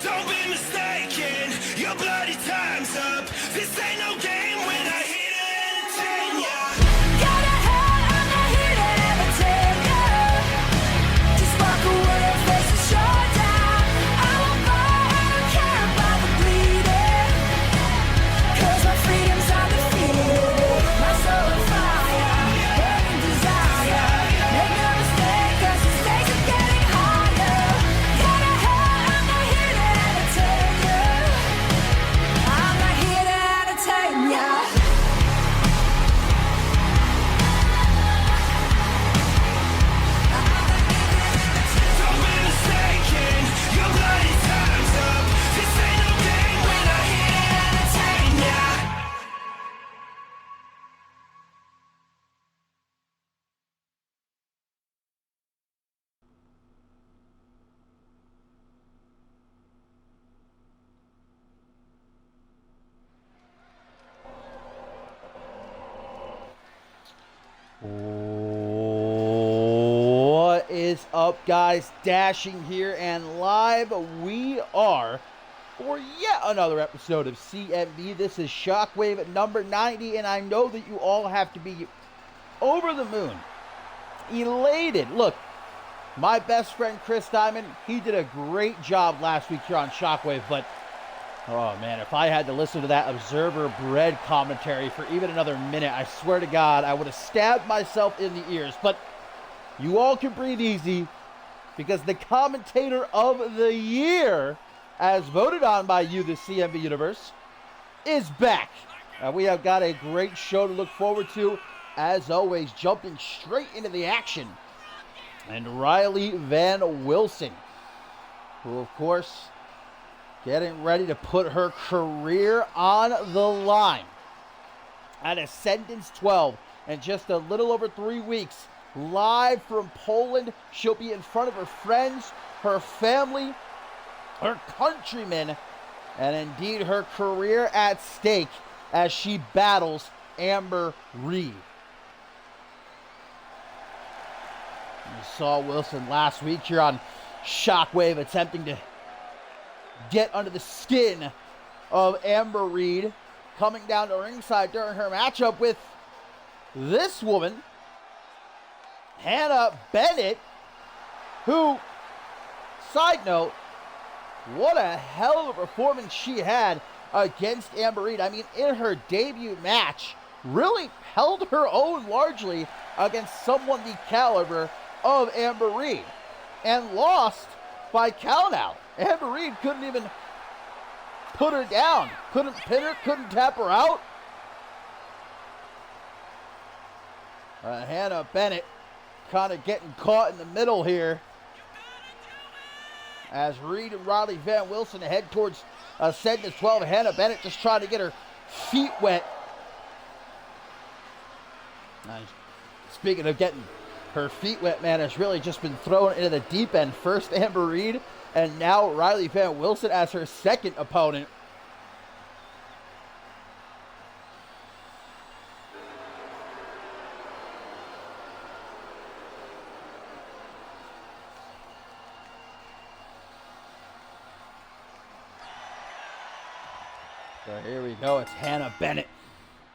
Don't be mistaken, your bloody time's up. This ain't no game when I hit to entertain ya. Gotta hide, I'm not here to entertain ya. Just walk away and face the showdown. I won't fight, I don't care about the bleeding. 'Cause my freedom's undefeated. My soul on fire, burning desire. Make no mistake, 'cause the stakes are getting higher. Gotta hide, I'm not here to entertain ya. I'm not here to entertain ya. Don't be mistaken, your bloody time's up. This ain't no game when I hit to entertain ya. What is up, guys? Dashing here and live we are for yet another episode of CMV. This is Shockwave number 90, and I know that you all have to be over the moon, elated. Look, my best friend Chris Diamond, he did a great job last week here on Shockwave, but oh man, if I had to listen to that Observer Bread commentary for even another minute, I swear to God, I would have stabbed myself in the ears. But you all can breathe easy, because the commentator of the year, as voted on by you, the CMV universe, is back. We have got a great show to look forward to. As always, jumping straight into the action. And Riley Van Wilson, who of course, getting ready to put her career on the line at Ascendance 12 in just a little over 3 weeks. Live from Poland, she'll be in front of her friends, her family, her countrymen, and indeed her career at stake as she battles Amber Reed. We saw Wilson last week here on Shockwave attempting to get under the skin of Amber Reed, coming down to ringside during her matchup with this woman, Hannah Bennett, who, side note, what a hell of a performance she had against Amber Reed. I mean, in her debut match, really held her own largely against someone the caliber of Amber Reed, and lost by countout. Amber Reed couldn't even put her down, couldn't pin her, couldn't tap her out. Hannah Bennett kind of getting caught in the middle here as Reed and Riley Van Wilson head towards Ascendance 12. Hannah Bennett just trying to get her feet wet. Speaking of getting her feet wet, man, has really just been thrown into the deep end. First Amber Reed, and now Riley Van Wilson as her second opponent. So here we go. It's Hannah Bennett,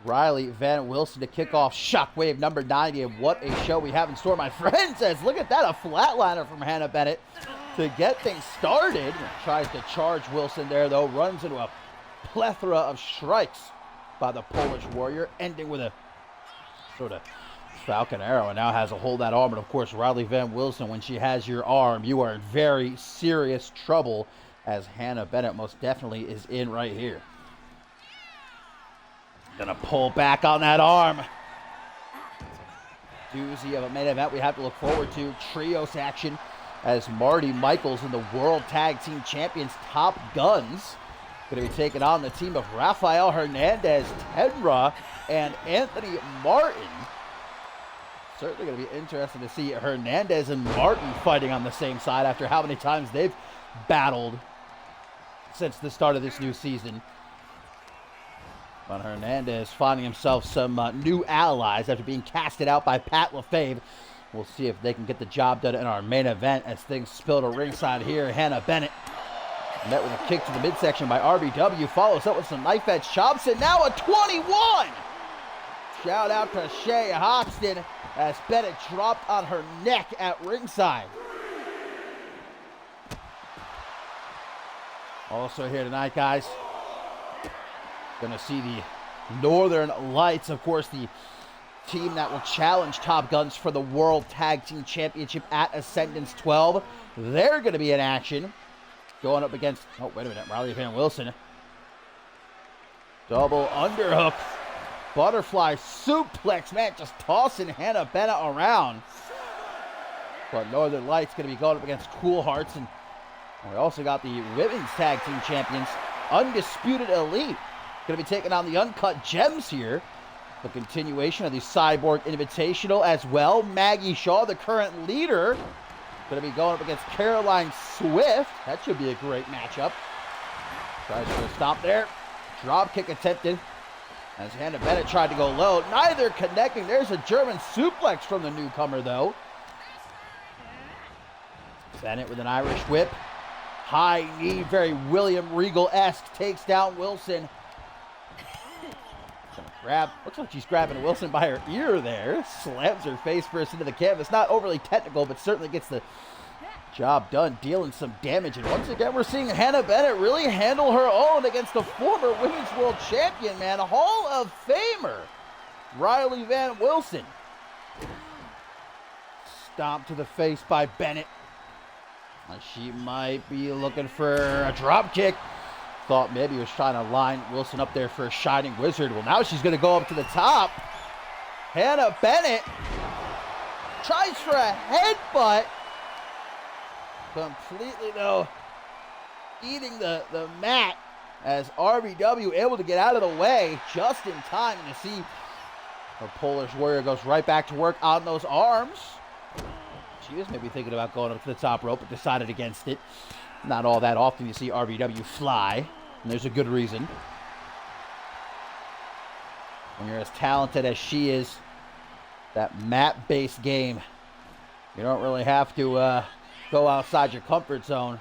Riley Van Wilson to kick off Shockwave number 90. And what a show we have in store, my friends. As look at that, a flatliner from Hannah Bennett to get things started. Tries to charge Wilson there, though. Runs into a plethora of strikes by the Polish Warrior, ending with a sort of Falcon Arrow, and now has a hold that arm. And of course, Riley Van Wilson, when she has your arm, you are in very serious trouble, as Hannah Bennett most definitely is in right here. Gonna pull back on that arm. Doozy of a main event we have to look forward to. Trios action as Marty Michaels and the World Tag Team Champions Top Guns going to be taking on the team of Rafael Hernandez, Tenra, and Anthony Martin. Certainly going to be interesting to see Hernandez and Martin fighting on the same side after how many times they've battled since the start of this new season. But Hernandez finding himself some new allies after being casted out by Pat LaFave. We'll see if they can get the job done in our main event as things spill to ringside here. Hannah Bennett Met with a kick to the midsection by RBW. Follows up with some knife edge chops, and now a 21! Shout out to Shay Hoxton as Bennett dropped on her neck at ringside. Also here tonight, guys, gonna see the Northern Lights, of course, the team that will challenge Top Guns for the World Tag Team Championship at Ascendance 12. They're gonna be in action, going up against, oh, wait a minute, Riley Van Wilson. Double underhook, butterfly suplex, man, just tossing Hannah Bennett around. But Northern Lights gonna be going up against Cool Hearts, and we also got the Women's Tag Team Champions, Undisputed Elite, going to be taking on the Uncut Gems here. The continuation of the Cyborg Invitational as well. Maggie Shaw, the current leader, going to be going up against Caroline Swift. That should be a great matchup. Tries for a stop there. Drop kick attempted as Hannah Bennett tried to go low. Neither connecting. There's a German suplex from the newcomer, though. Bennett with an Irish whip. High knee, very William Regal-esque, takes down Wilson. Looks like she's grabbing Wilson by her ear there. Slams her face first into the canvas. Not overly technical, but certainly gets the job done, dealing some damage. And once again, we're seeing Hannah Bennett really handle her own against the former Women's World Champion, man. Hall of Famer, Riley Van Wilson. Stomp to the face by Bennett. She might be looking for a drop kick. Thought maybe he was trying to line Wilson up there for a Shining Wizard. Well, now she's going to go up to the top. Hannah Bennett tries for a headbutt. Completely, though, eating the mat as RBW able to get out of the way just in time to see the Polish Warrior goes right back to work on those arms. She was maybe thinking about going up to the top rope, but decided against it. Not all that often you see RBW fly, and there's a good reason. When you're as talented as she is, that mat-based game, you don't really have to go outside your comfort zone.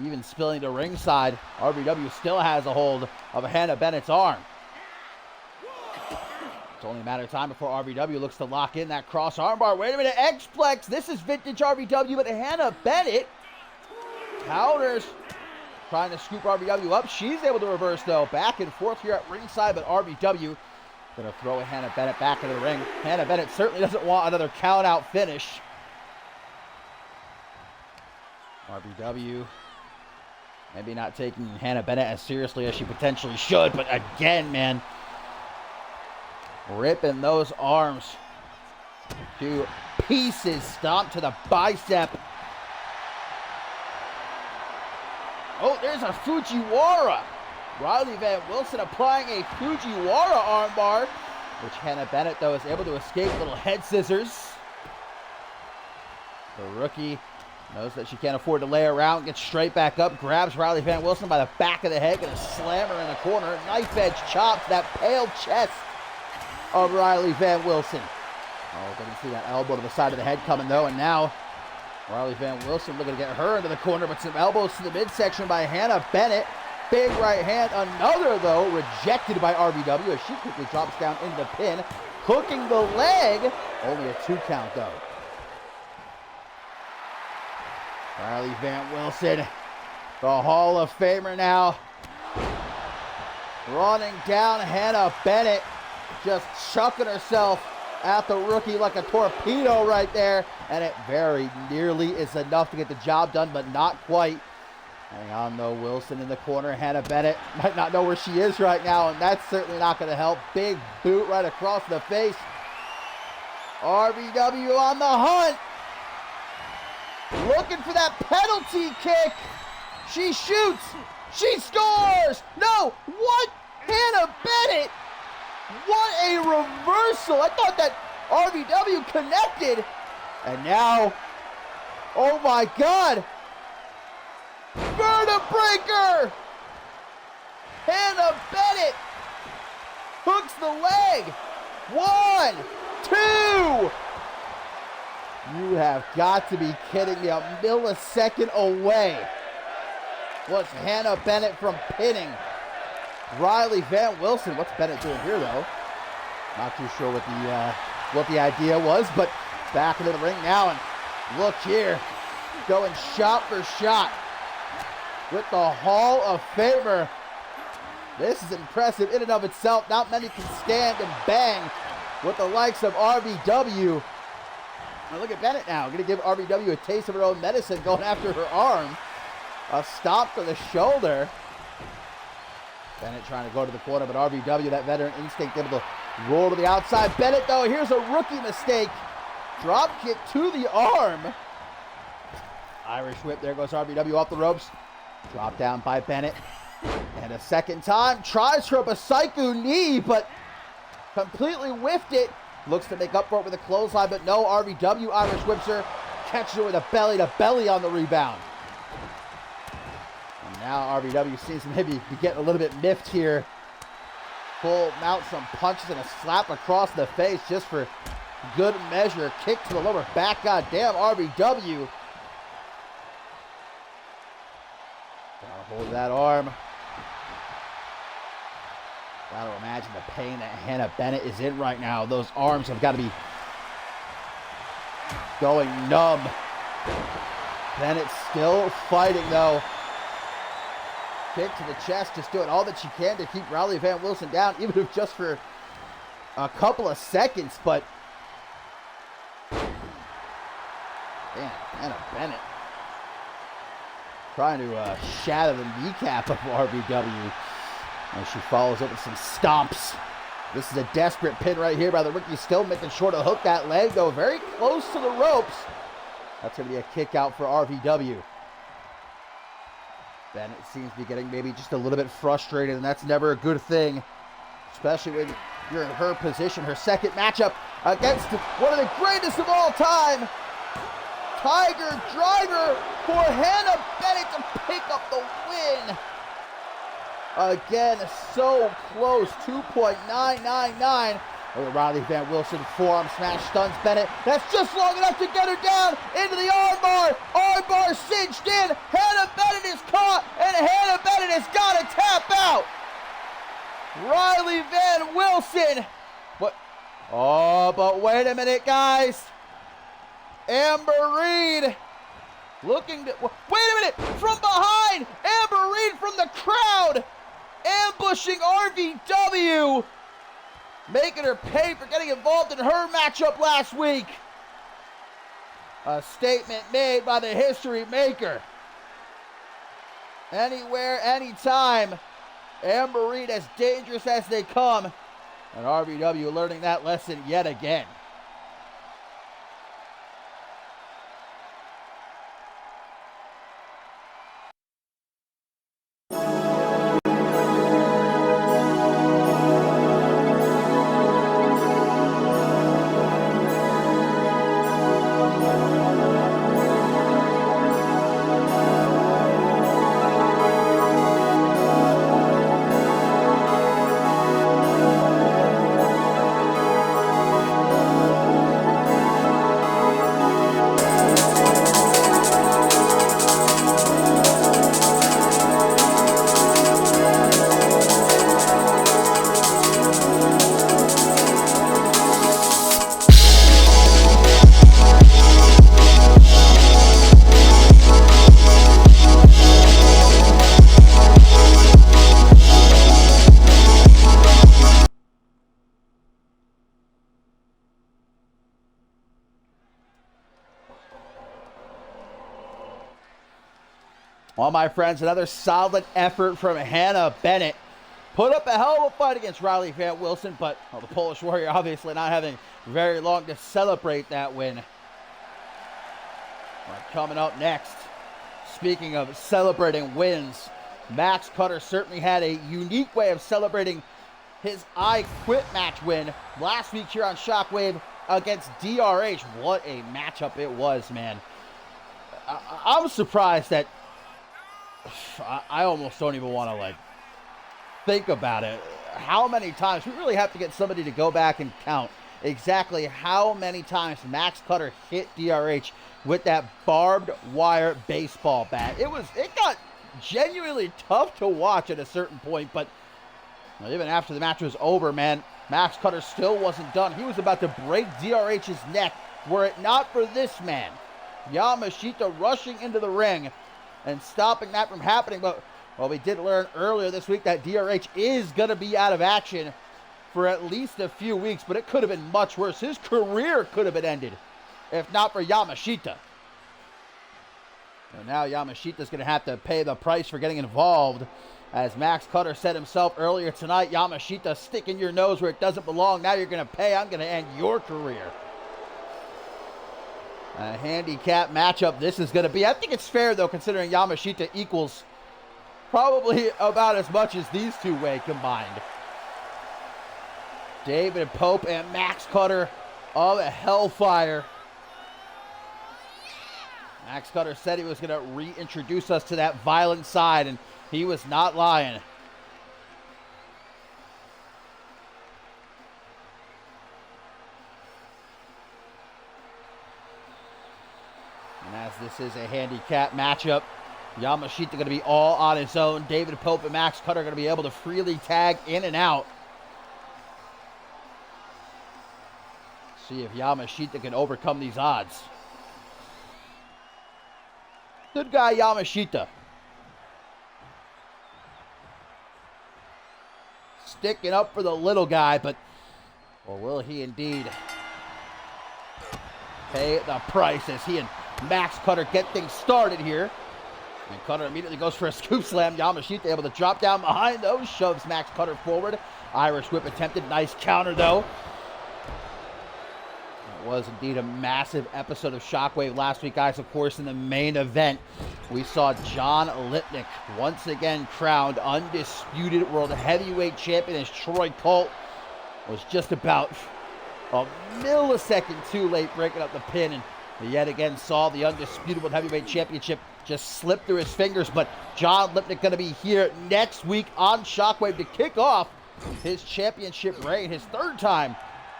Even spilling to ringside, RBW still has a hold of Hannah Bennett's arm. It's only a matter of time before RBW looks to lock in that cross armbar. Wait a minute, X-Plex. This is vintage RBW, but Hannah Bennett counters, trying to scoop RBW up. She's able to reverse, though. Back and forth here at ringside, but RBW going to throw Hannah Bennett back into the ring. Hannah Bennett certainly doesn't want another count-out finish. RBW maybe not taking Hannah Bennett as seriously as she potentially should, but again, man, ripping those arms to pieces. Stomp to the bicep. Oh, there's a Fujiwara. Riley Van Wilson applying a Fujiwara armbar, which Hannah Bennett, though, is able to escape. Little head scissors. The rookie knows that she can't afford to lay around. Gets straight back up. Grabs Riley Van Wilson by the back of the head. Gonna slam her in the corner. Knife edge chops that pale chest of Riley Van Wilson. Oh, didn't see that elbow to the side of the head coming, though. And now Riley Van Wilson looking to get her into the corner, but some elbows to the midsection by Hannah Bennett. Big right hand. Another, though, rejected by RBW as she quickly drops down into the pin. Hooking the leg. Only a 2 count, though. Riley Van Wilson, the Hall of Famer now. Running down Hannah Bennett. Just chucking herself at the rookie like a torpedo right there. And it very nearly is enough to get the job done, but not quite. Hang on, though. Wilson in the corner. Hannah Bennett might not know where she is right now, and that's certainly not going to help. Big boot right across the face. RBW on the hunt. Looking for that penalty kick. She shoots. She scores. No. What? Hannah Bennett. What a reversal. I thought that RBW connected. And now, oh my God. Vertebreaker. Hannah Bennett hooks the leg. 1, 2. You have got to be kidding me. A millisecond away was Hannah Bennett from pinning Riley Van Wilson. What's Bennett doing here, though? Not too sure what the idea was, but back into the ring now, and look here, going shot for shot with the Hall of Famer. This is impressive in and of itself. Not many can stand and bang with the likes of RVW. Now look at Bennett now, going to give RVW a taste of her own medicine, going after her arm. A stop to the shoulder. Bennett trying to go to the corner, but RVW, that veteran instinct, able to roll to the outside. Bennett, though, here's a rookie mistake. Drop kick to the arm. Irish whip, there goes RVW off the ropes. Drop down by Bennett. And a second time, tries for a Basaiku knee, but completely whiffed it. Looks to make up for it with a clothesline, but no, RVW Irish whips her. Catches her with a belly-to-belly on the rebound. And now RVW seems to maybe be getting a little bit miffed here. Full mount some punches and a slap across the face just for good measure. Kick to the lower back. Goddamn, RVW. Gotta hold that arm. Gotta imagine the pain that Hannah Bennett is in right now. Those arms have got to be going numb. Bennett still fighting, though. Kick to the chest, just doing all that she can to keep Riley Van Wilson down, even if just for a couple of seconds. But damn, Hannah Bennett trying to shatter the kneecap of RVW. And she follows up with some stomps. This is a desperate pin right here by the rookie, still making sure to hook that leg, though very close to the ropes. That's going to be a kick out for RVW. Bennett seems to be getting maybe just a little bit frustrated, and that's never a good thing, especially when you're in her position. Her second matchup against one of the greatest of all time. Tiger Driver for Hannah Bennett to pick up the win. Again, so close, 2.999. Riley Van Wilson forearm smash stuns Bennett. That's just long enough to get her down into the armbar. Armbar cinched in. Hannah Bennett is caught, and Hannah Bennett has got to tap out. Riley Van Wilson. What? Oh, but wait a minute, guys. Amber Reed looking to... Wait a minute! From behind! Amber Reed from the crowd! Ambushing RVW! Making her pay for getting involved in her matchup last week. A statement made by the history maker. Anywhere, anytime. Amber Reed as dangerous as they come. And RVW learning that lesson yet again. Well, my friends, another solid effort from Hannah Bennett. Put up a hell of a fight against Riley Van Wilson, but the Polish Warrior obviously not having very long to celebrate that win. Coming up next, speaking of celebrating wins, Max Cutter certainly had a unique way of celebrating his I Quit match win last week here on Shockwave against DRH. What a matchup it was, man. I'm surprised that I almost don't even want to think about it. How many times we really have to get somebody to go back and count exactly how many times Max Cutter hit DRH with that barbed wire baseball bat. It got genuinely tough to watch at a certain point, but even after the match was over, man, Max Cutter still wasn't done. He was about to break DRH's neck were it not for this man, Yamashita, rushing into the ring and stopping that from happening. But, well, we did learn earlier this week that DRH is going to be out of action for at least a few weeks, but it could have been much worse. His career could have been ended if not for Yamashita. So now Yamashita's going to have to pay the price for getting involved. As Max Cutter said himself earlier tonight, Yamashita, sticking your nose where it doesn't belong. Now you're going to pay. I'm going to end your career. A handicap matchup this is going to be. I think it's fair, though, considering Yamashita equals probably about as much as these two weigh combined. David Pope and Max Cutter of Hellfire. Max Cutter said he was going to reintroduce us to that violent side, and he was not lying. And as this is a handicap matchup, Yamashita going to be all on his own. David Pope and Max Cutter going to be able to freely tag in and out. See if Yamashita can overcome these odds. Good guy Yamashita. Sticking up for the little guy, but or will he indeed pay the price as he and Max Cutter get things started here? And Cutter immediately goes for a scoop slam. Yamashita able to drop down behind those, shoves Max Cutter forward. Irish whip attempted, nice counter though. It was indeed a massive episode of Shockwave last week, guys. Of course, in the main event, we saw John Lipnick once again crowned undisputed world heavyweight champion as Troy Colt was just about a millisecond too late breaking up the pin, and yet again saw the undisputed world heavyweight championship just slip through his fingers. But John Lipnick going to be here next week on Shockwave to kick off his championship reign, his third time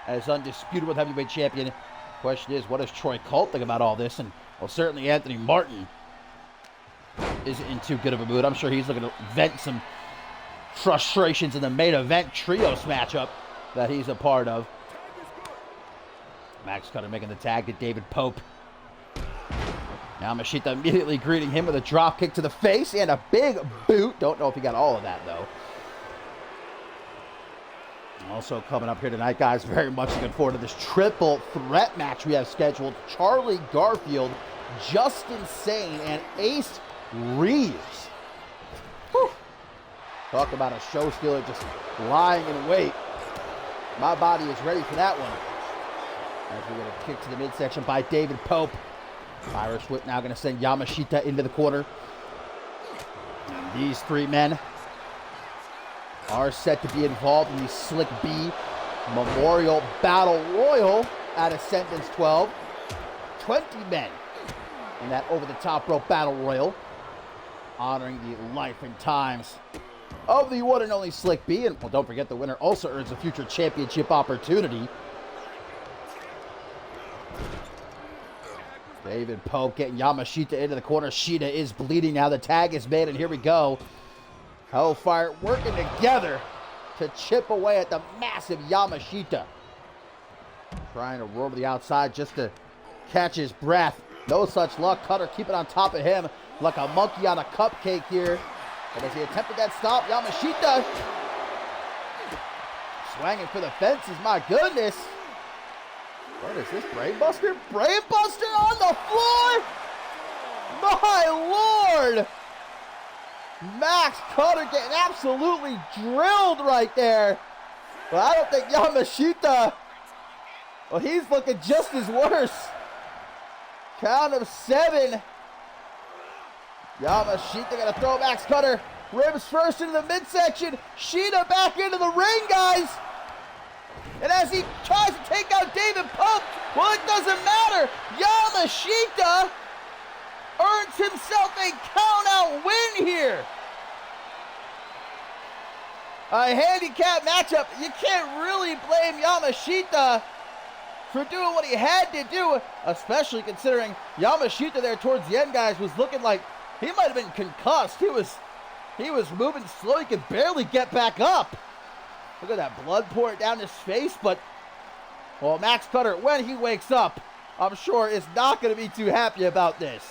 as undisputed world heavyweight champion. Question is, what does Troy Colt think about all this? And, well, certainly Anthony Martin isn't in too good of a mood. I'm sure he's looking to vent some frustrations in the main event trios matchup that he's a part of. Max Cutter making the tag to David Pope. Now Yamashita immediately greeting him with a drop kick to the face and a big boot. Don't know if he got all of that, though. Also coming up here tonight, guys, very much looking forward to this triple threat match we have scheduled. Charlie Garfield, Justin Sane, and Ace Reeves. Whew. Talk about a show stealer just lying in wait. My body is ready for that one. As we get a kick to the midsection by David Pope. Irish whip now going to send Yamashita into the corner. These three men are set to be involved in the Slick B Memorial Battle Royal at Ascendance 12. 20 men in that over-the-top rope Battle Royal, honoring the life and times of the one and only Slick B. And, well, don't forget, the winner also earns a future championship opportunity. David Pope getting Yamashita into the corner. Shida is bleeding now. The tag is made, and here we go. Hellfire working together to chip away at the massive Yamashita. Trying to roll over the outside just to catch his breath. No such luck. Cutter keeping on top of him like a monkey on a cupcake here. But as he attempted that stop, Yamashita swinging for the fences. My goodness. What is this, Brainbuster? Brainbuster on the floor? My Lord! Max Cutter getting absolutely drilled right there. But I don't think Yamashita, well, he's looking just as worse. Count of 7. Yamashita gonna throw Max Cutter. Ribs first into the midsection. Shida back into the ring, guys. And as he tries to take out David Pope, well, it doesn't matter. Yamashita earns himself a count-out win here. A handicap matchup. You can't really blame Yamashita for doing what he had to do, especially considering Yamashita there towards the end, guys, was looking like He might have been concussed. He was moving slow. He could barely get back up. Look at that blood pouring down his face. But, well, Max Cutter, when he wakes up, I'm sure is not going to be too happy about this.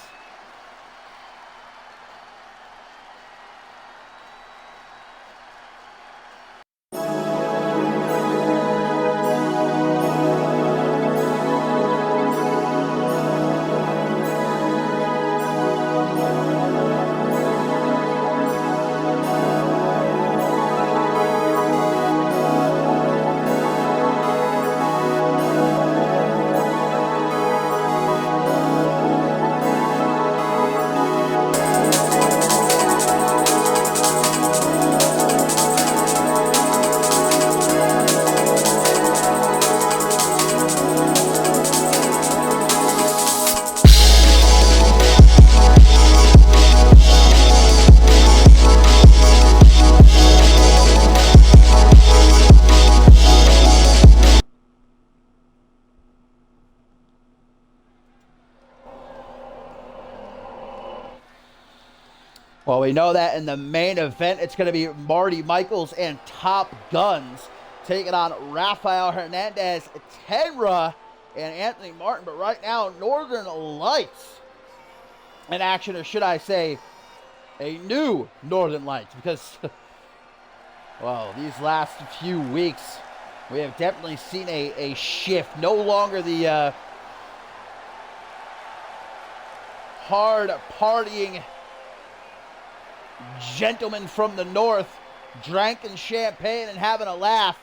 Well, we know that in the main event, it's going to be Marty Michaels and Top Guns taking on Rafael Hernandez, Tenra, and Anthony Martin. But right now, Northern Lights in action, or should I say, a new Northern Lights. Because, well, these last few weeks, we have definitely seen a shift. No longer the hard partying gentlemen from the north drinking champagne and having a laugh.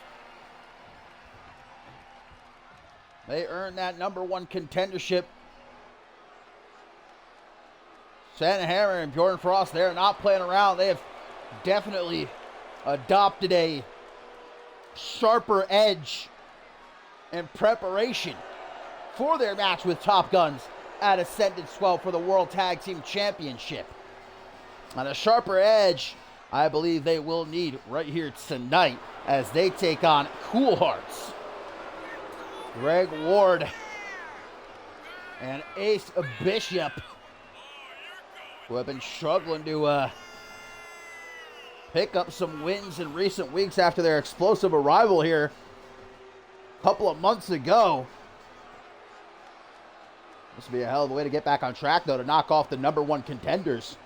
They earned that #1 contendership. Santa Hammer and Bjorn Frost, they're not playing around. They have definitely adopted a sharper edge in preparation for their match with Top Guns at Ascendance 12 for the World Tag Team Championship. On a sharper edge, I believe they will need right here tonight as they take on Cool Hearts. Greg Ward and Ace Bishop, who have been struggling to pick up some wins in recent weeks after their explosive arrival here a couple of months ago. This would be a hell of a way to get back on track, though, to knock off the #1 contenders.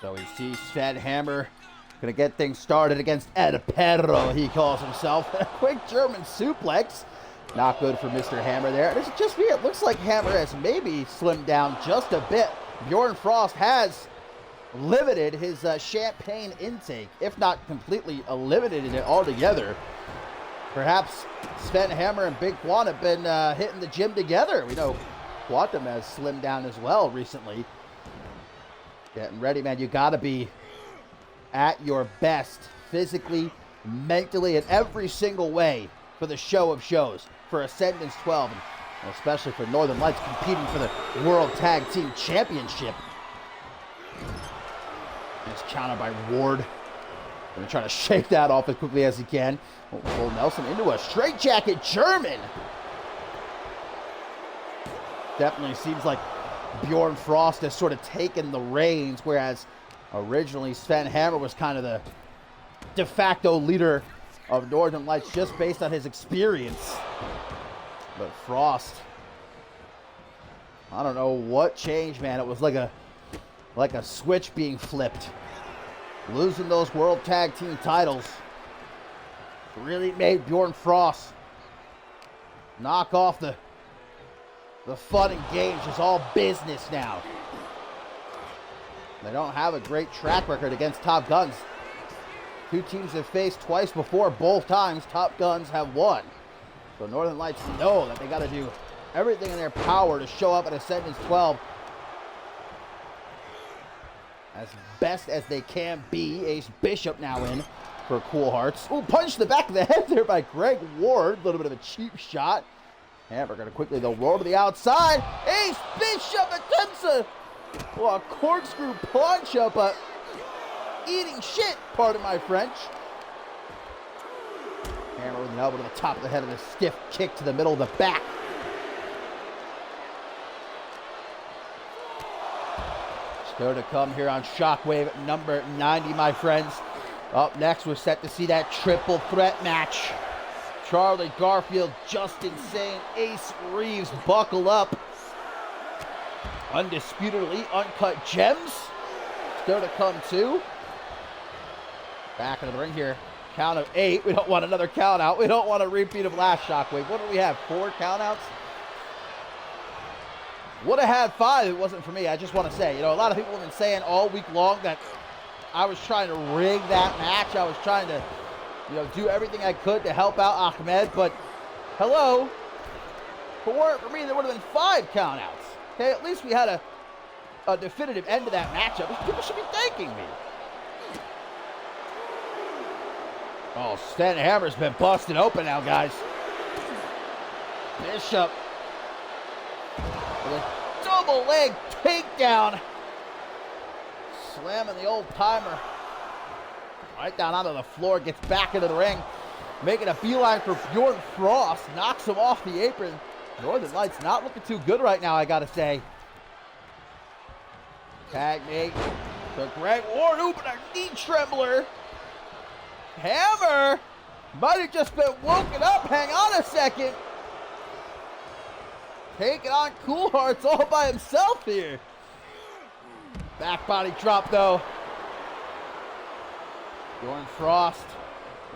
So we see Sven Hammer going to get things started against El Perro, he calls himself. A quick German suplex. Not good for Mr. Hammer there. It's just weird. It looks like Hammer has maybe slimmed down just a bit. Bjorn Frost has limited his champagne intake, if not completely eliminated it altogether. Perhaps Sven Hammer and Big Quan have been hitting the gym together. We know Quantum has slimmed down as well recently. Getting ready, man. You got to be at your best physically, mentally, in every single way for the show of shows, for Ascendance 12, and especially for Northern Lights competing for the World Tag Team Championship. It's countered by Ward. Going to try to shake that off as quickly as he can. Pull Nelson into a straitjacket German. Definitely seems like Bjorn Frost has sort of taken the reins, whereas originally Sven Hammer was kind of the de facto leader of Northern Lights just based on his experience. But Frost, I don't know what changed, man. It was like a switch being flipped. Losing those World Tag Team titles really made Bjorn Frost knock off the fun and games. Is all business now. They don't have a great track record against Top Guns. Two teams have faced twice before. Both times Top Guns have won. So Northern Lights know that they got to do everything in their power to show up at Ascendance 12 as best as they can be. Ace Bishop now in for Cool Hearts. Ooh, punch to the back of the head there by Greg Ward. A little bit of a cheap shot. And we're going to quickly, they'll roll to the outside. Ace Bishop attempts a Well, a corkscrew plancha, but eating shit, pardon my French. Hammer with an elbow to the top of the head and a stiff kick to the middle of the back. Still to come here on Shockwave number 90, my friends. Up next, we're set to see that triple threat match. Charlie Garfield, Justin Sane, Ace Reeves, buckle up. Undisputedly uncut gems. Still to come too. Back into the ring here. Count of 8. We don't want another count out. We don't want a repeat of last Shockwave. What do we have? 4 count outs? Would have had 5 if it wasn't for me. I just want to say, a lot of people have been saying all week long that I was trying to rig that match. I was trying to, do everything I could to help out Ahmed. But, hello. If it weren't for me, there would have been 5 count outs. Okay, at least we had a definitive end to that matchup. People should be thanking me. Oh, Sven Hammer's been busted open now, guys. Bishop with a double leg takedown. Slamming the old timer right down onto the floor. Gets back into the ring. Making a beeline for Bjorn Frost. Knocks him off the apron. Northern Lights not looking too good right now, I gotta say. Tag mate to Greg Ward. Open a knee trembler. Hammer might have just been woken up. Hang on a second. Taking on Cool Hearts all by himself here. Back body drop though. Bjorn Frost.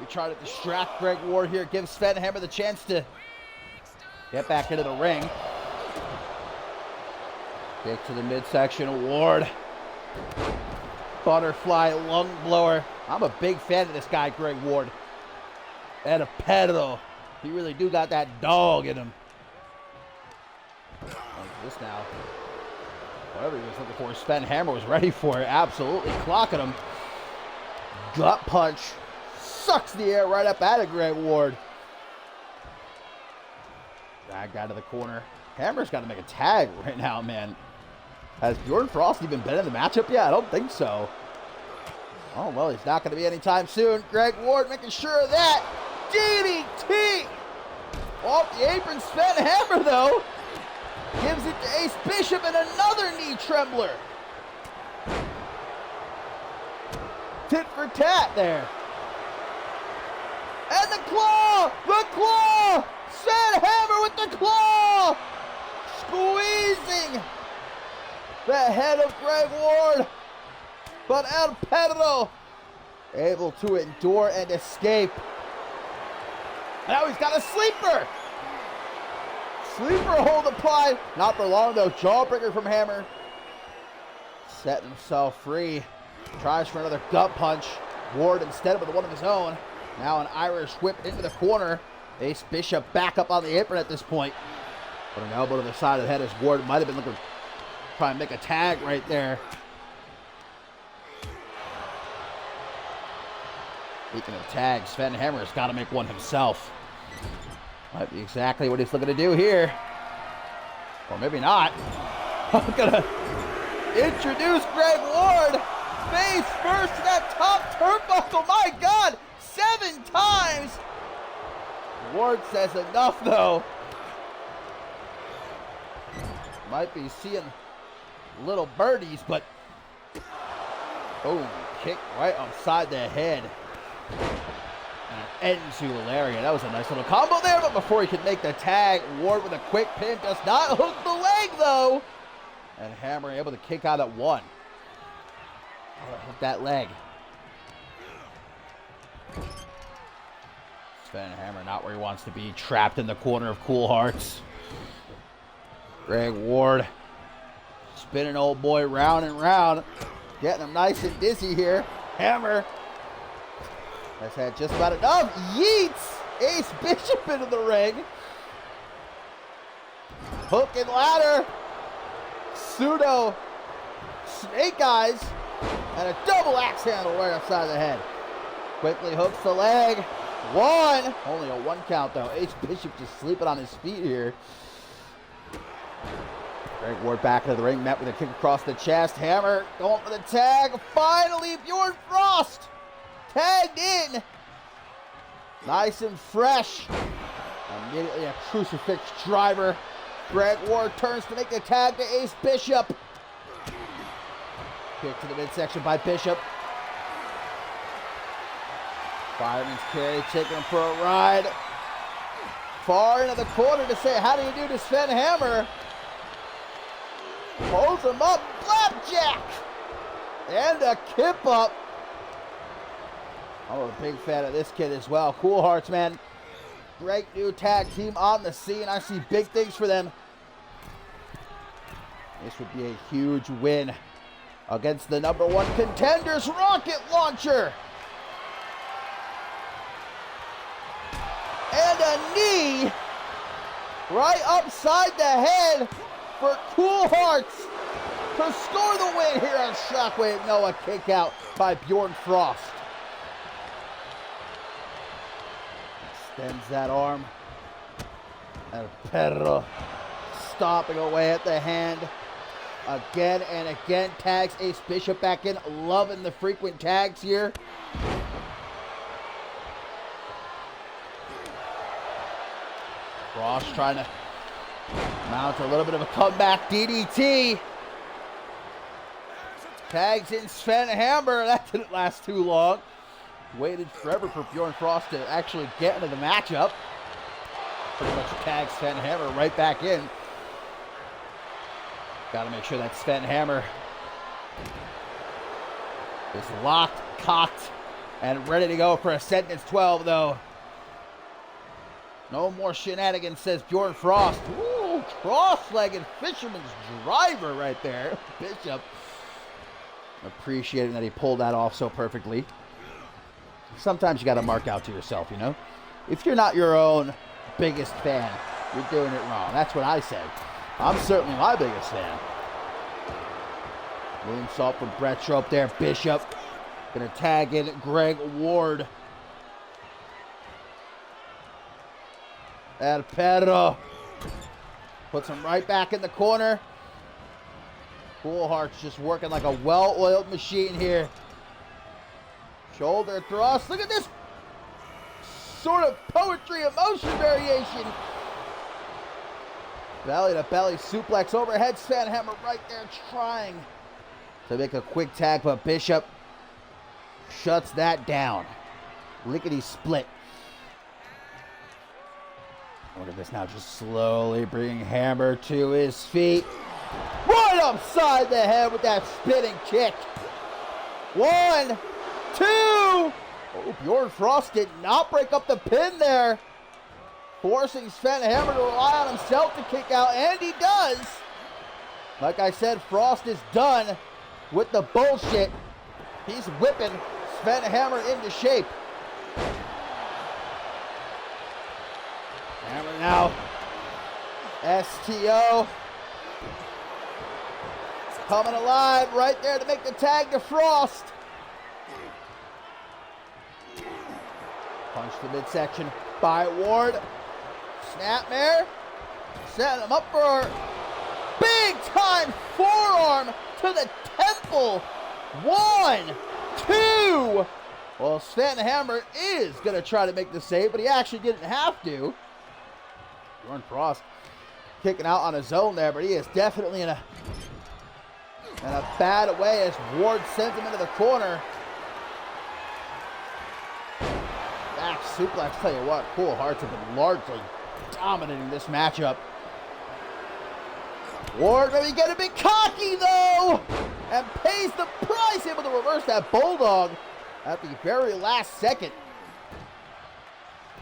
We try to distract Greg Ward here. Give Sven Hammer the chance to get back into the ring. Kick to the midsection. Ward. Butterfly lung blower. I'm a big fan of this guy, Greg Ward. And a pedal. He really do got that dog in him. What's this now? Whatever he was looking for, Sven Hammer was ready for it. Absolutely clocking him. Gut punch. Sucks the air right up out of Greg Ward. Dragged out of the corner. Hammer's got to make a tag right now, man. Has Bjorn Frost even been in the matchup yet? I don't think so. Oh, well, he's not going to be anytime soon. Greg Ward making sure of that. DDT! Off the apron, Sven Hammer, though. Gives it to Ace Bishop and another knee trembler. Tit for tat there. And the claw! The claw! Sven Hammer with the claw! Squeezing the head of Greg Ward. But El Perro able to endure and escape. Now he's got a sleeper. Sleeper hold applied. Not for long though. Jawbreaker from Hammer. Setting himself free. Tries for another gut punch. Ward instead with one of his own. Now an Irish whip into the corner. Ace Bishop back up on the apron at this point. But an elbow to the side of the head as Ward might have been looking to try and make a tag right there. Speaking of tags, Sven Hammer's got to make one himself. Might be exactly what he's looking to do here. Or maybe not. I'm going to introduce Greg Ward. Face first to that top turnbuckle. My God, 7 times. Ward says enough, though. Might be seeing little birdies, but boom, kick right upside the head. And into lariat. That was a nice little combo there, but before he could make the tag, Ward with a quick pin does not hook the leg, though. And Hammer able to kick out at 1. Hook that leg. Sven Hammer not where he wants to be, trapped in the corner of Cool Hearts. Greg Ward spinning old boy round and round, getting him nice and dizzy here. Hammer has had just about enough. Yeets Ace Bishop into the ring. Hook and ladder. Pseudo snake eyes. And a double axe handle right upside the head. Quickly hooks the leg. 1. Only a 1 count though. Ace Bishop just sleeping on his feet here. Greg Ward back into the ring, met with a kick across the chest. Hammer going for the tag. Finally, Bjorn Frost tagged in. Nice and fresh. Immediately a crucifix driver. Greg Ward turns to make the tag to Ace Bishop. Kick to the midsection by Bishop. Fireman's carry, taking him for a ride. Far into the corner to say, how do you do to Sven Hammer? Pulls him up, flapjack! And a kip up. I'm a big fan of this kid as well. Cool Hearts, man. Great new tag team on the scene. I see big things for them. This would be a huge win against the #1 contenders, Rocket Launcher. And a knee right upside the head for Cool Hearts to score the win here on Shockwave. No, a kick out by Bjorn Frost. Extends that arm. And Perro stomping away at the hand. Again and again, tags Ace Bishop back in. Loving the frequent tags here. Frost trying to mount a little bit of a comeback DDT. Tags in Sven Hammer. That didn't last too long. Waited forever for Bjorn Frost to actually get into the matchup. Pretty much tags Sven Hammer right back in. Got to make sure that Sven Hammer is locked, cocked, and ready to go for a sentence 12, though. No more shenanigans, says Bjorn Frost. Ooh, cross-legged fisherman's driver right there. Bishop appreciating that he pulled that off so perfectly. Sometimes you got to mark out to yourself, you know? If you're not your own biggest fan, you're doing it wrong. That's what I said. I'm certainly my biggest fan. Moonsault from Brett Trope there. Bishop gonna tag in Greg Ward. El Perro puts him right back in the corner. Cool Hearts just working like a well-oiled machine here. Shoulder thrust. Look at this sort of poetry emotion variation. Belly to belly suplex overhead. Sven Hammer right there trying to make a quick tag, but Bishop shuts that down. Lickety split. Look at this now, just slowly bringing Hammer to his feet. Right upside the head with that spinning kick. 1, 2. Oh, Bjorn Frost did not break up the pin there. Forcing Sven Hammer to rely on himself to kick out, and he does. Like I said, Frost is done with the bullshit. He's whipping Sven Hammer into shape. Hammer now. STO. Coming alive right there to make the tag to Frost. Punch to midsection by Ward. Snapmare. Setting him up for big time forearm to the temple. 1, 2. Well, Sven Hammer is going to try to make the save, but he actually didn't have to. Bjorn Frost kicking out on his own there, but he is definitely in a bad way as Ward sends him into the corner. Back suplex, tell you what, Cool Hearts have been largely dominating this matchup. Ward maybe get a bit cocky though, and pays the price, able to reverse that Bulldog at the very last second.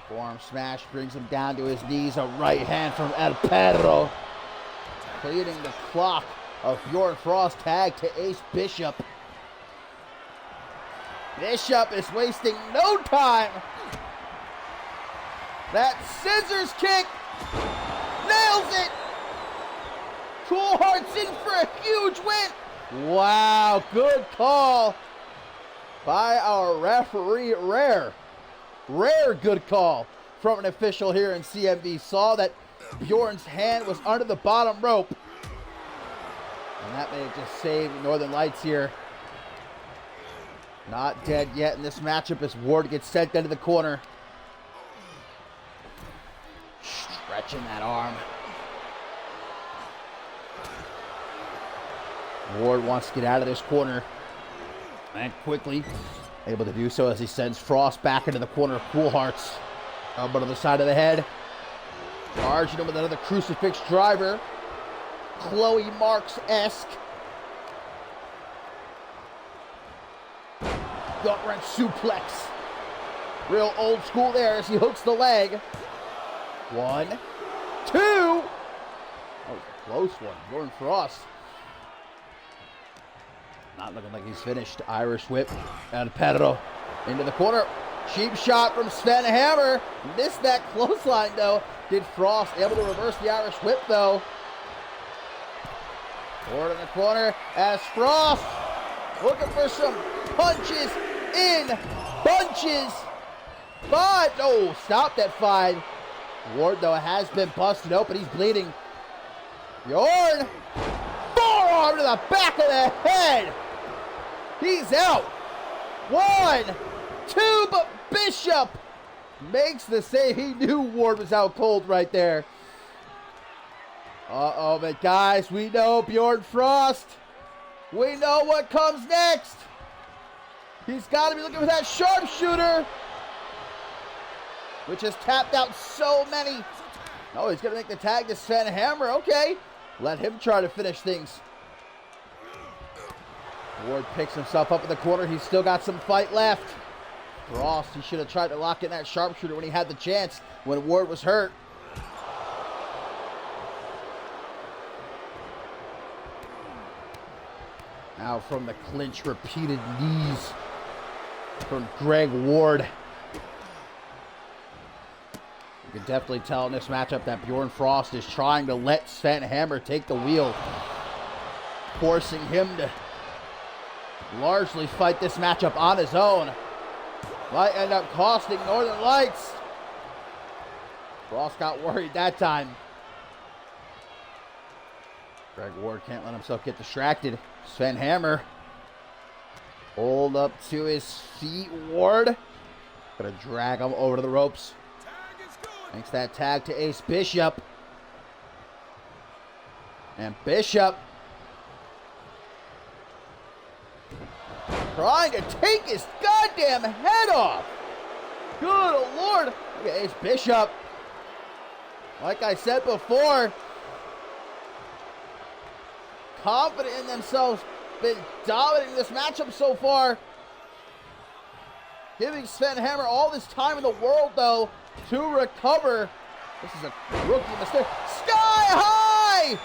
Forearm smash brings him down to his knees. A right hand from El Perro, clearing the clock of Bjorn Frost tag to Ace Bishop. Bishop is wasting no time. That scissors kick nails it. Cool Hearts in for a huge win. Wow, good call by our referee. Rare good call from an official here in CMV. Saw that Bjorn's hand was under the bottom rope. And that may just save Northern Lights here. Not dead yet in this matchup as Ward gets sent into the corner. Stretching that arm. Ward wants to get out of this corner. And quickly able to do so as he sends Frost back into the corner of Cool Hearts. Elbow to the side of the head. Charging him with another crucifix driver. Chloe Marks-esque. Gut wrench suplex. Real old school there as he hooks the leg. 1, 2. That was a close one. Jordan Frost. Not looking like he's finished. Irish whip out of Pedro into the corner. Cheap shot from Sven Hammer. Missed that clothesline though. Did Frost able to reverse the Irish whip though? Forward in the corner as Frost looking for some punches in bunches. But no, stopped at 5. Ward though has been busted open. He's bleeding. Bjorn, forearm to the back of the head. He's out. 1, 2, but Bishop makes the save. He knew Ward was out cold right there. Uh-oh, but guys, we know Bjorn Frost. We know what comes next. He's got to be looking for that sharpshooter, which has tapped out so many. Oh, he's going to make the tag to Sven Hammer. Okay, let him try to finish things. Ward picks himself up in the corner. He's still got some fight left. Frost, he should have tried to lock in that sharpshooter when he had the chance, when Ward was hurt. Now from the clinch, repeated knees from Greg Ward. You can definitely tell in this matchup that Bjorn Frost is trying to let Sven Hammer take the wheel, forcing him to largely fight this matchup on his own. Might end up costing Northern Lights. Frost got worried that time. Greg Ward can't let himself get distracted. Sven Hammer. Hold up to his feet, Ward. Gonna drag him over to the ropes. Makes that tag to Ace Bishop. And Bishop trying to take his goddamn head off. Good Lord. Look at Ace Bishop. Like I said before, confident in themselves, been dominating this matchup so far. Giving Sven Hammer all this time in the world, though, to recover. This is a rookie mistake. Sky high!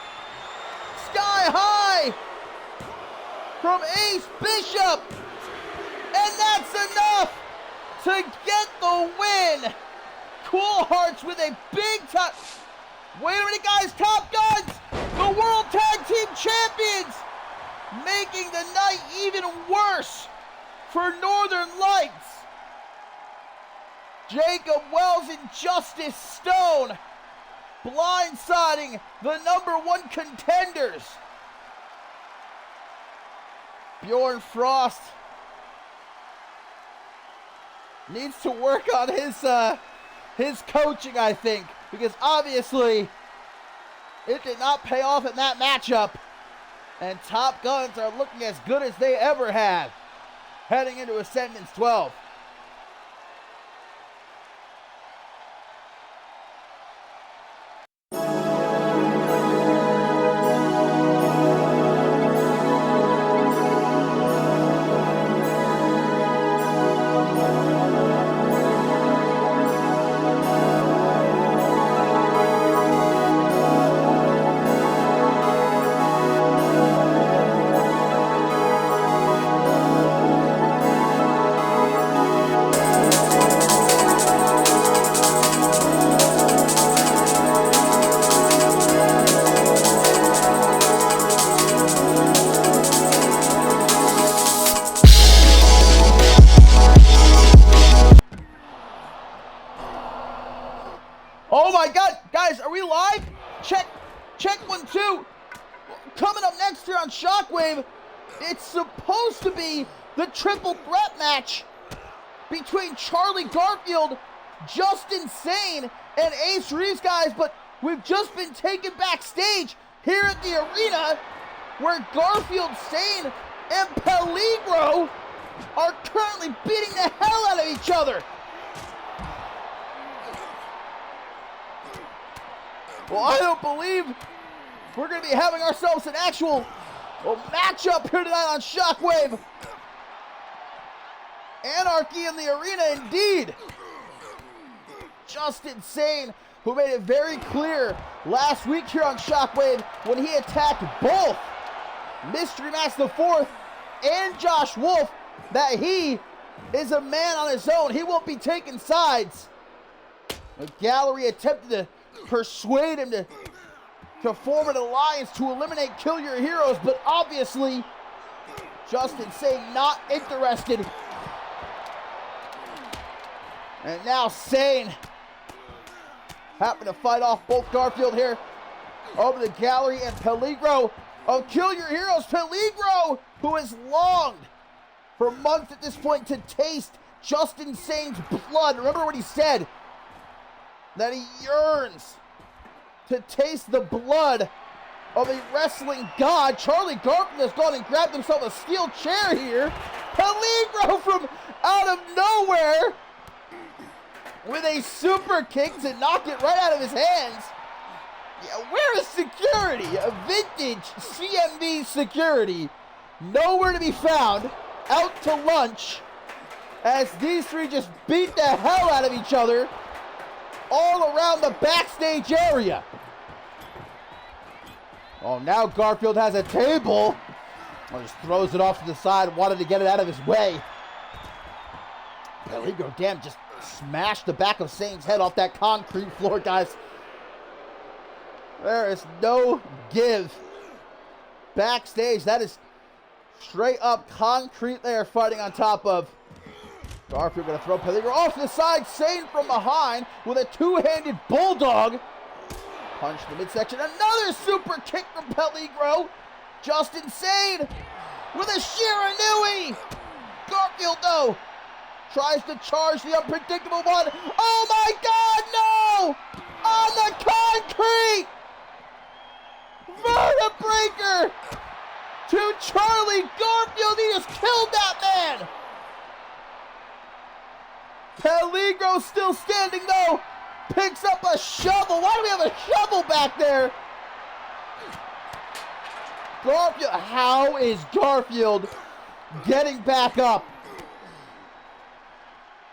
Sky high! From Ace Bishop! And that's enough to get the win! Cool Hearts with a big time. Wait a minute, guys. Top Guns, the World Tag Team Champions, making the night even worse for Northern Lights. Jacob Wells and Justice Stone blindsiding the #1 contenders. Bjorn Frost needs to work on his coaching, I think, because obviously it did not pay off in that matchup, and Top Guns are looking as good as they ever have heading into Ascendance 12. It's supposed to be the triple threat match between Charlie Garfield, Justin Sane, and Ace Reeves, guys, but we've just been taken backstage here at the arena where Garfield, Sane, and Peligro are currently beating the hell out of each other. Well, I don't believe we're going to be having ourselves an actual matchup here tonight on Shockwave. Anarchy in the arena indeed. Justin Sane, who made it very clear last week here on Shockwave when he attacked both Mystery Max the Fourth and Josh Wolf, that he is a man on his own. He won't be taking sides. The gallery attempted to persuade him to form an alliance to eliminate Kill Your Heroes, but obviously Justin Sane not interested. And now Sane happened to fight off both Garfield here over the gallery and Peligro of Kill Your Heroes. Peligro, who has longed for months at this point to taste Justin Sane's blood. Remember what he said? That he yearns to taste the blood of a wrestling god. Charlie Garfield has gone and grabbed himself a steel chair here. Peligro from out of nowhere with a super kick to knock it right out of his hands. Yeah, where is security? A vintage CMV security. Nowhere to be found. Out to lunch as these three just beat the hell out of each other all around the backstage area. Oh, now Garfield has a table. Oh, just throws it off to the side, wanted to get it out of his way. Peligro, damn, just smashed the back of Sane's head off that concrete floor, guys. There is no give backstage. That is straight up concrete they are fighting on top of. Garfield going to throw Peligro off to the side. Sane from behind with a two-handed bulldog. Punch to the midsection. Another super kick from Peligro. Justin Sane with a Shiranui. Garfield, though, tries to charge the unpredictable one. Oh, my God, no! On the concrete! Vertebreaker to Charlie Garfield. He just killed that man. Peligro still standing, though. Picks up a shovel. Why do we have a shovel back there? Garfield. How is Garfield getting back up?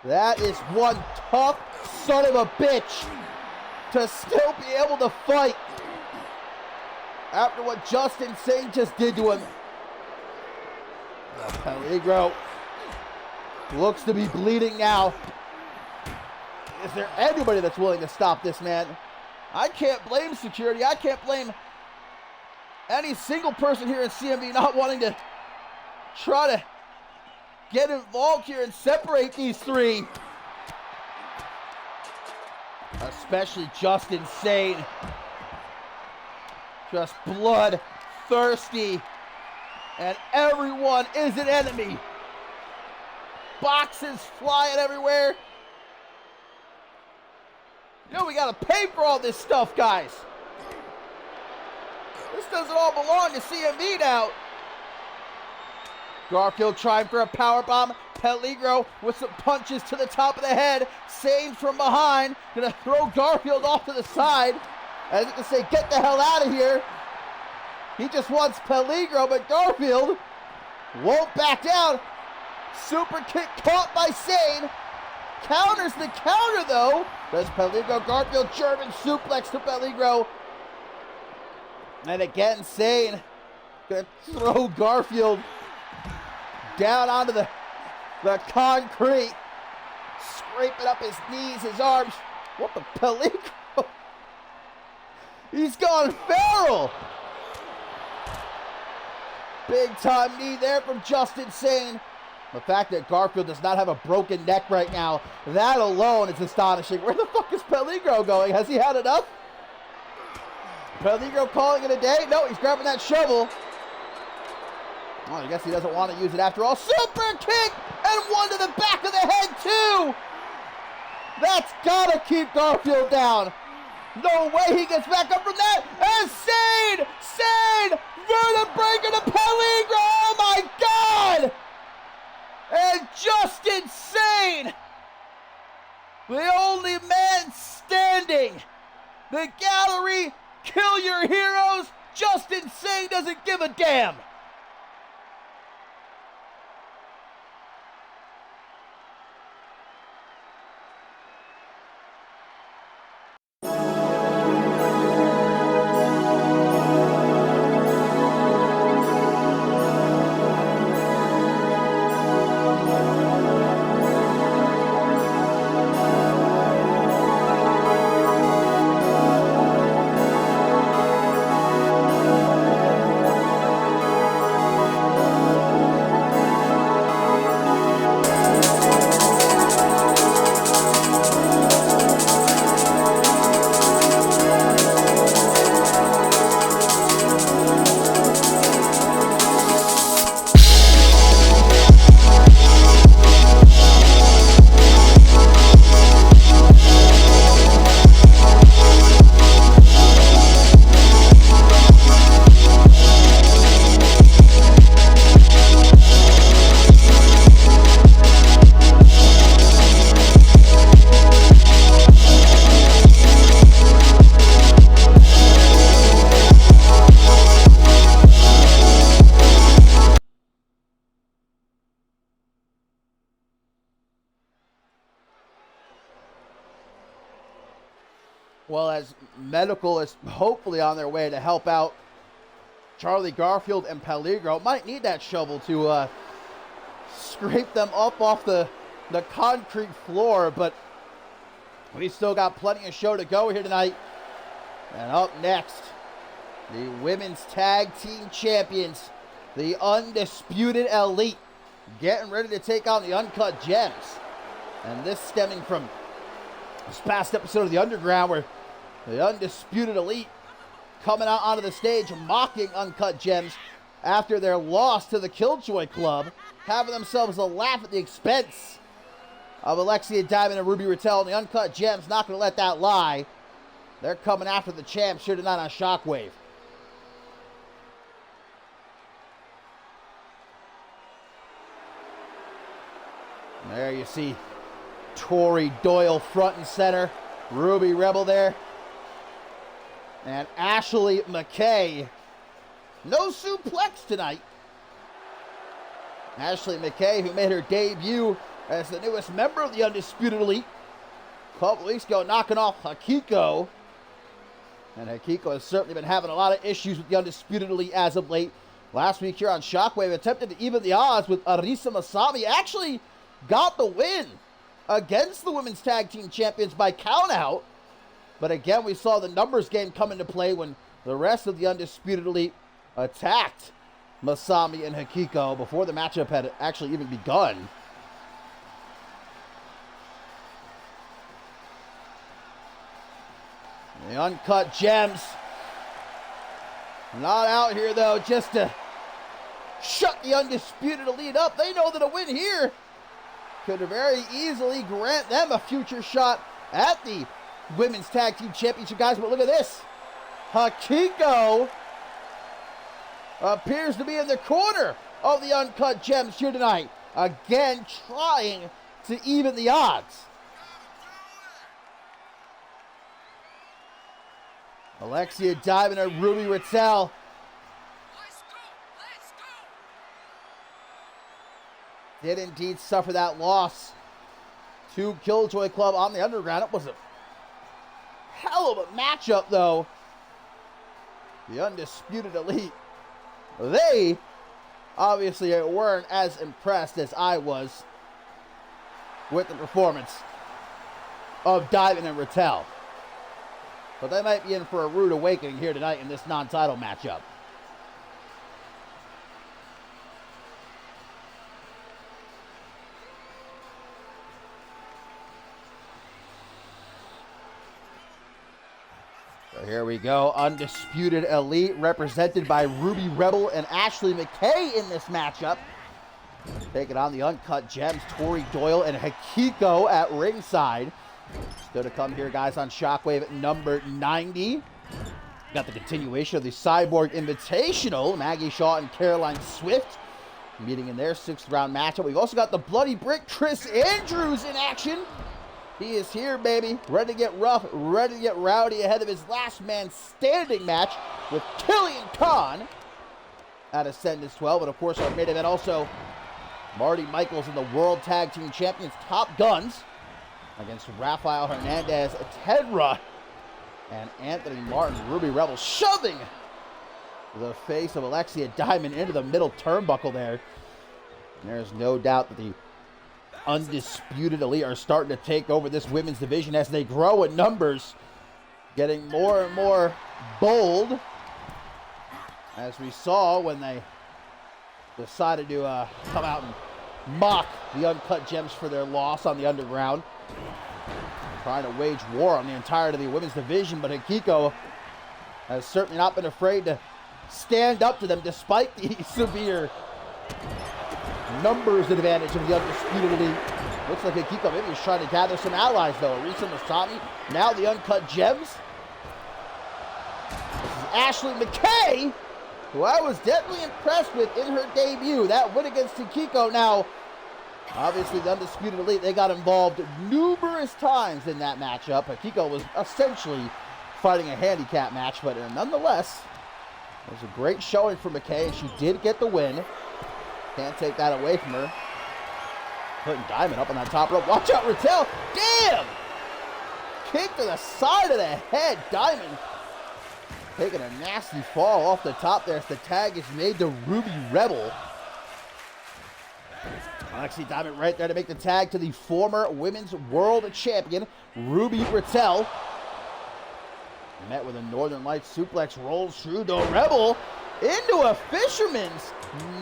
That is one tough son of a bitch to still be able to fight after what Justin Sane just did to him. Peligro looks to be bleeding now. Is there anybody that's willing to stop this man? I can't blame security. I can't blame any single person here in CMV not wanting to try to get involved here and separate these three. Especially Justin Sane. Just blood-thirsty. And everyone is an enemy. Boxes flying everywhere. You know, we gotta pay for all this stuff, guys. This doesn't all belong to CMV now. Garfield trying for a powerbomb. Peligro with some punches to the top of the head. Sane from behind. Gonna throw Garfield off to the side. As if to say, get the hell out of here. He just wants Peligro, but Garfield won't back down. Super kick caught by Sane. Counters the counter, though. Does Peligro. Garfield German suplex to Peligro. And again, Sane gonna throw Garfield down onto the concrete. Scraping up his knees, his arms. What the Peligro? He's gone feral. Big time knee there from Justin Sane. The fact that Garfield does not have a broken neck right now, that alone is astonishing. Where the fuck is Peligro going? Has he had enough? Peligro calling it a day? No, he's grabbing that shovel. Well, I guess he doesn't want to use it after all. Super kick! And one to the back of the head, too! That's gotta keep Garfield down. No way he gets back up from that. And Sane vertebrae to Pellegrin. Oh my God! And Justin Sane, the only man standing. The gallery, kill your heroes. Justin Sane doesn't give a damn. Well, as medical is hopefully on their way to help out Charlie Garfield and Pellegrin, might need that shovel to scrape them up off the concrete floor, but we still got plenty of show to go here tonight. And up next, the women's tag team champions, the Undisputed Elite, getting ready to take on the Uncut Gems. And this stemming from this past episode of The Underground, where the Undisputed Elite coming out onto the stage mocking Uncut Gems after their loss to the Killjoy Club, having themselves a laugh at the expense of Alexia Diamond and Ruby Rattel. And the Uncut Gems not going to let that lie. They're coming after the champs here tonight on Shockwave. And there you see Tori Doyle front and center. Ruby Rebel there. And Ashley McKay. No suplex tonight. Ashley McKay, who made her debut as the newest member of the Undisputed Elite a couple weeks ago, knocking off Hakiko. And Hakiko has certainly been having a lot of issues with the Undisputed Elite as of late. Last week here on Shockwave, attempted to even the odds with Arisa Masami. Actually got the win against the women's tag team champions by countout. But again, we saw the numbers game come into play when the rest of the Undisputed Elite attacked Masami and Hakiko before the matchup had actually even begun. The Uncut Gems not out here, though, just to shut the Undisputed Elite up. They know that a win here could very easily grant them a future shot at the Women's Tag Team Championship, guys. But look at this. Hakiko appears to be in the corner of the Uncut Gems here tonight. Again, trying to even the odds. Alexia Diamond and Ruby Rattel. Did indeed suffer that loss to Killjoy Club on the Underground. It was a hell of a matchup, though. The Undisputed Elite, they obviously weren't as impressed as I was with the performance of Diamond and Rattel. But they might be in for a rude awakening here tonight in this non-title matchup. So Here we go. Undisputed Elite represented by Ruby Rebel and Ashley McKay in this matchup. Taking on the Uncut Gems, Tori Doyle and Hikiko at ringside. Still to come here, guys, on Shockwave number 90. Got the continuation of the Cyborg Invitational. Maggie Shaw and Caroline Swift meeting in their 6th round matchup. We've also got the Bloody Brick Chris Andrews in action. He is here, baby. Ready to get rough, ready to get rowdy ahead of his last man standing match with Killian Khan at Ascendance 12. And of course, our main event also, Marty Michaels and the World Tag Team Champions Top Guns against Rafael Hernandez, Tedra, and Anthony Martin. Ruby Rebel shoving the face of Alexia Diamond into the middle turnbuckle there. And there's no doubt that the Undisputed Elite are starting to take over this women's division as they grow in numbers, getting more and more bold, as we saw when they decided to come out and mock the Uncut Gems for their loss on the Underground, trying to wage war on the entirety of the women's division. But Hikiko has certainly not been afraid to stand up to them despite the severe numbers advantage of the Undisputed Elite. Looks like Hikiko maybe is trying to gather some allies, though. Arisa Masami, now the Uncut Gems. This is Ashley McKay, who I was definitely impressed with in her debut. That win against Hikiko. Now, obviously, the Undisputed Elite, they got involved numerous times in that matchup. Hikiko was essentially fighting a handicap match, but nonetheless, it was a great showing for McKay, and she did get the win. Can't take that away from her. Putting Diamond up on that top rope. Watch out, Rattel. Damn! Kick to the side of the head. Diamond taking a nasty fall off the top there as the tag is made to Ruby Rebel. Alexi Diamond right there to make the tag to the former Women's World Champion, Ruby Rattel. Met with a Northern Lights suplex, rolls through the Rebel into a Fisherman's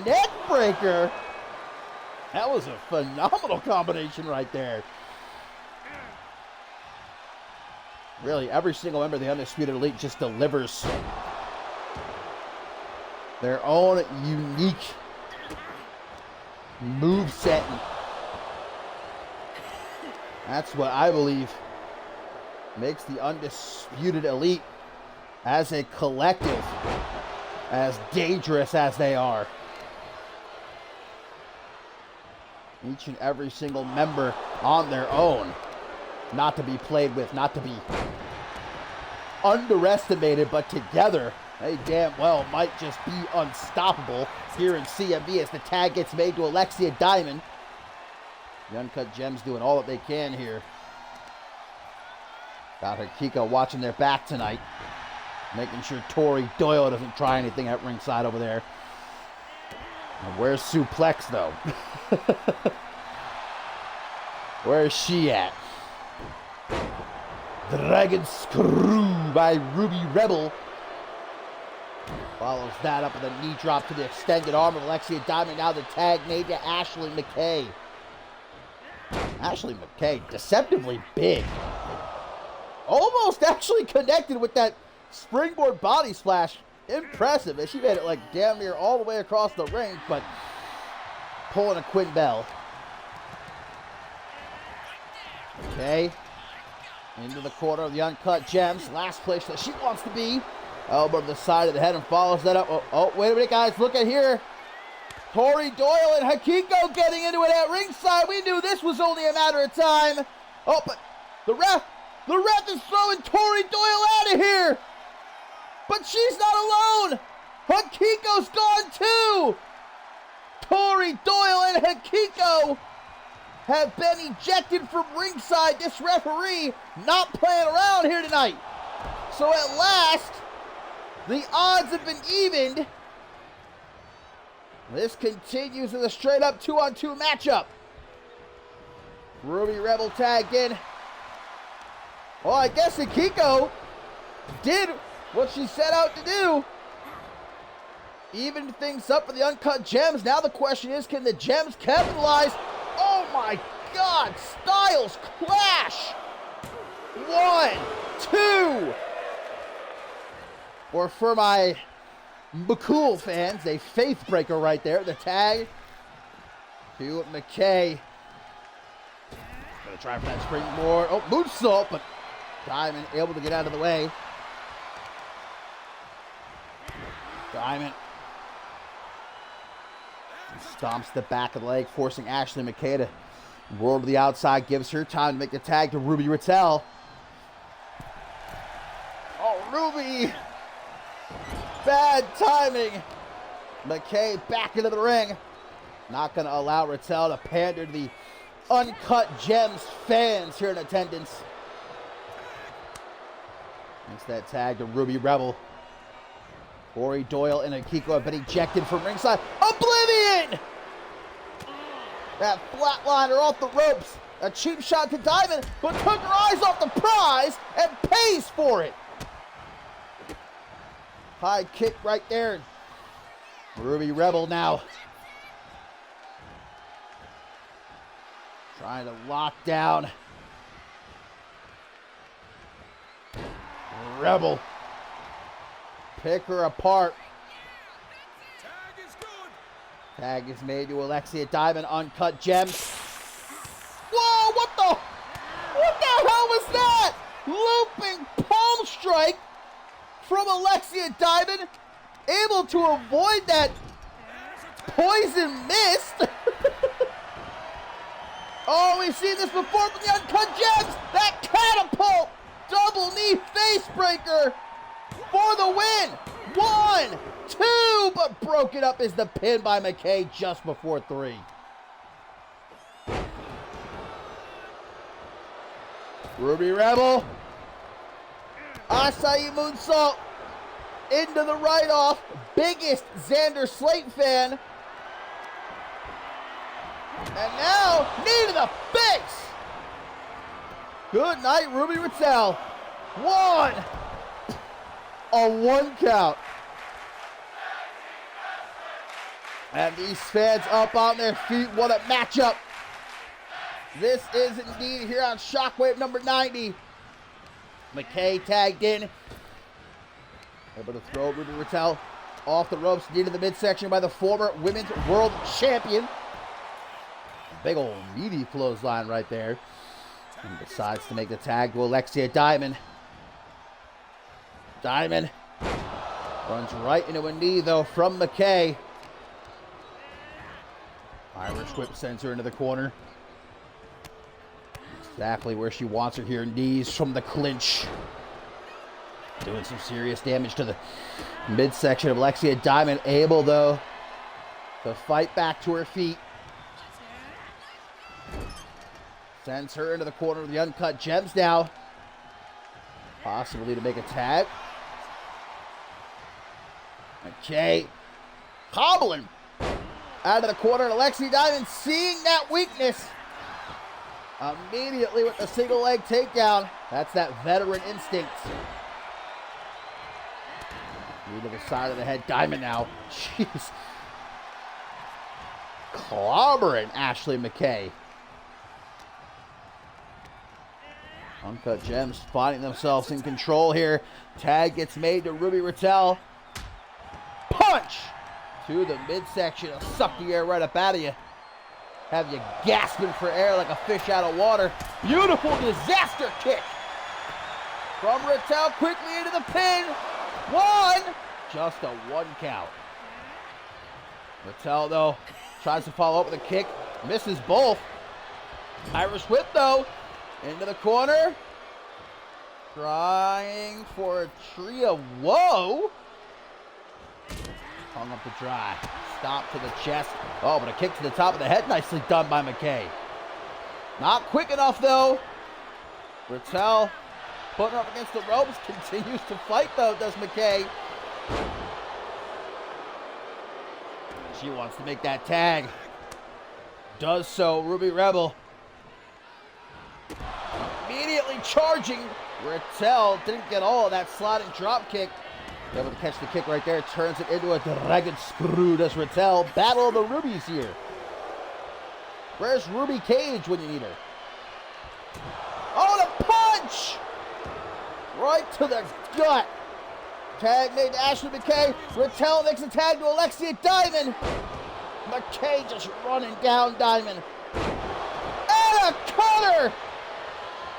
neck breaker. That was a phenomenal combination right there. Really, every single member of the Undisputed Elite just delivers their own unique moveset. That's what I believe makes the Undisputed Elite as a collective as dangerous as they are. Each and every single member on their own, not to be played with, not to be underestimated, but together they damn well might just be unstoppable here in CMV as the tag gets made to Alexia Diamond. The Uncut Gems doing all that they can here. Got Hikiko watching their back tonight, making sure Tori Doyle doesn't try anything at ringside over there. And where's Suplex, though? Where's she at? Dragon Screw by Ruby Rebel. Follows that up with a knee drop to the extended arm of Alexia Diamond. Now the tag made to Ashley McKay. Ashley McKay, deceptively big. Almost actually connected with that springboard body splash. Impressive, as she made it like damn near all the way across the ring, but pulling a Quinn Bell. Okay. Into the corner of the Uncut Gems. Last place that she wants to be. Elbow to the side of the head and follows that up. Oh, wait a minute, guys. Look at here. Tori Doyle and Hikiko getting into it at ringside. We knew this was only a matter of time. Oh, but the ref is throwing Tori Doyle out of here. But she's not alone. Hikiko's gone too. Tori Doyle and Hikiko have been ejected from ringside. This referee not playing around here tonight. So at last, the odds have been evened. This continues as a straight-up 2-on-2 matchup. Ruby Rebel tagged in. Well, I guess Hikiko did what she set out to do. Even things up for the Uncut Gems. Now the question is, can the Gems capitalize? Oh my God, Styles clash. 1, 2. Or for my McCool fans, a faith breaker right there. The tag to McKay. Gonna try for that springboard. Oh, moonsault, but Diamond able to get out of the way. Diamond stomps the back of the leg, forcing Ashley McKay to roll to the outside. Gives her time to make the tag to Ruby Rattel. Oh, Ruby! Bad timing. McKay back into the ring. Not going to allow Rattel to pander to the Uncut Gems fans here in attendance. Makes that tag to Ruby Rebel. Corey Doyle and Akiko have been ejected from ringside. Oblivion! That flatliner off the ropes. A cheap shot to Diamond, but took her eyes off the prize and pays for it. High kick right there. Ruby Rebel now trying to lock down Rebel. Pick her apart. Tag is good. Tag is made to Alexia Diamond. Uncut Gems. Whoa, what the hell was that? Looping palm strike from Alexia Diamond. Able to avoid that poison mist. Oh, we've seen this before from the Uncut Gems. That catapult. Double knee face breaker for the win. 1, 2, but broken up is the pin by McKay just before 3. Ruby Rebel. Acai moonsault into the right-off. Biggest Xander Slate fan. And now, knee to the face. Good night, Ruby Rattel. 1. A 1 count. And these fans up on their feet. What a matchup. This is indeed here on Shockwave number 90. McKay tagged in. Able to throw Ruby Rattel off the ropes, knee to the midsection by the former Women's World Champion. Big old meaty clothesline right there. And decides to make the tag to Alexia Diamond. Diamond runs right into a knee, though, from McKay. Irish whip sends her into the corner. Exactly where she wants her here. Knees from the clinch. Doing some serious damage to the midsection of Alexia Diamond. Able, though, to fight back to her feet. Sends her into the corner of the Uncut Gems now. Possibly to make a tag. McKay hobbling out of the corner. And Alexia Diamond seeing that weakness. Immediately with the single leg takedown. That's that veteran instinct. Knee to the side of the head. Diamond now. Jeez. Clobbering Ashley McKay. Uncut Gems finding themselves in control here. Tag gets made to Ruby Rattel. Punch to the midsection. It'll suck the air right up out of you. Have you gasping for air like a fish out of water. Beautiful disaster kick from Rattel quickly into the pin. 1. Just a 1 count. Rattel, though, tries to follow up with a kick. Misses both. Irish whip, though. Into the corner. Trying for a tree of woe. Hung up to dry. Stop to the chest. Oh, but a kick to the top of the head. Nicely done by McKay. Not quick enough, though. Rattel putting her up against the ropes. Continues to fight, though, does McKay. She wants to make that tag. Does so, Ruby Rebel. Immediately charging. Rattel didn't get all of that sliding drop kick. Able to catch the kick right there. Turns it into a dragon screw. Does Rattel. Battle of the Rubies here. Where's Ruby Cage when you need her? Oh, the punch! Right to the gut. Tag made to Ashley McKay. Rattel makes a tag to Alexia Diamond. McKay just running down Diamond. And a cutter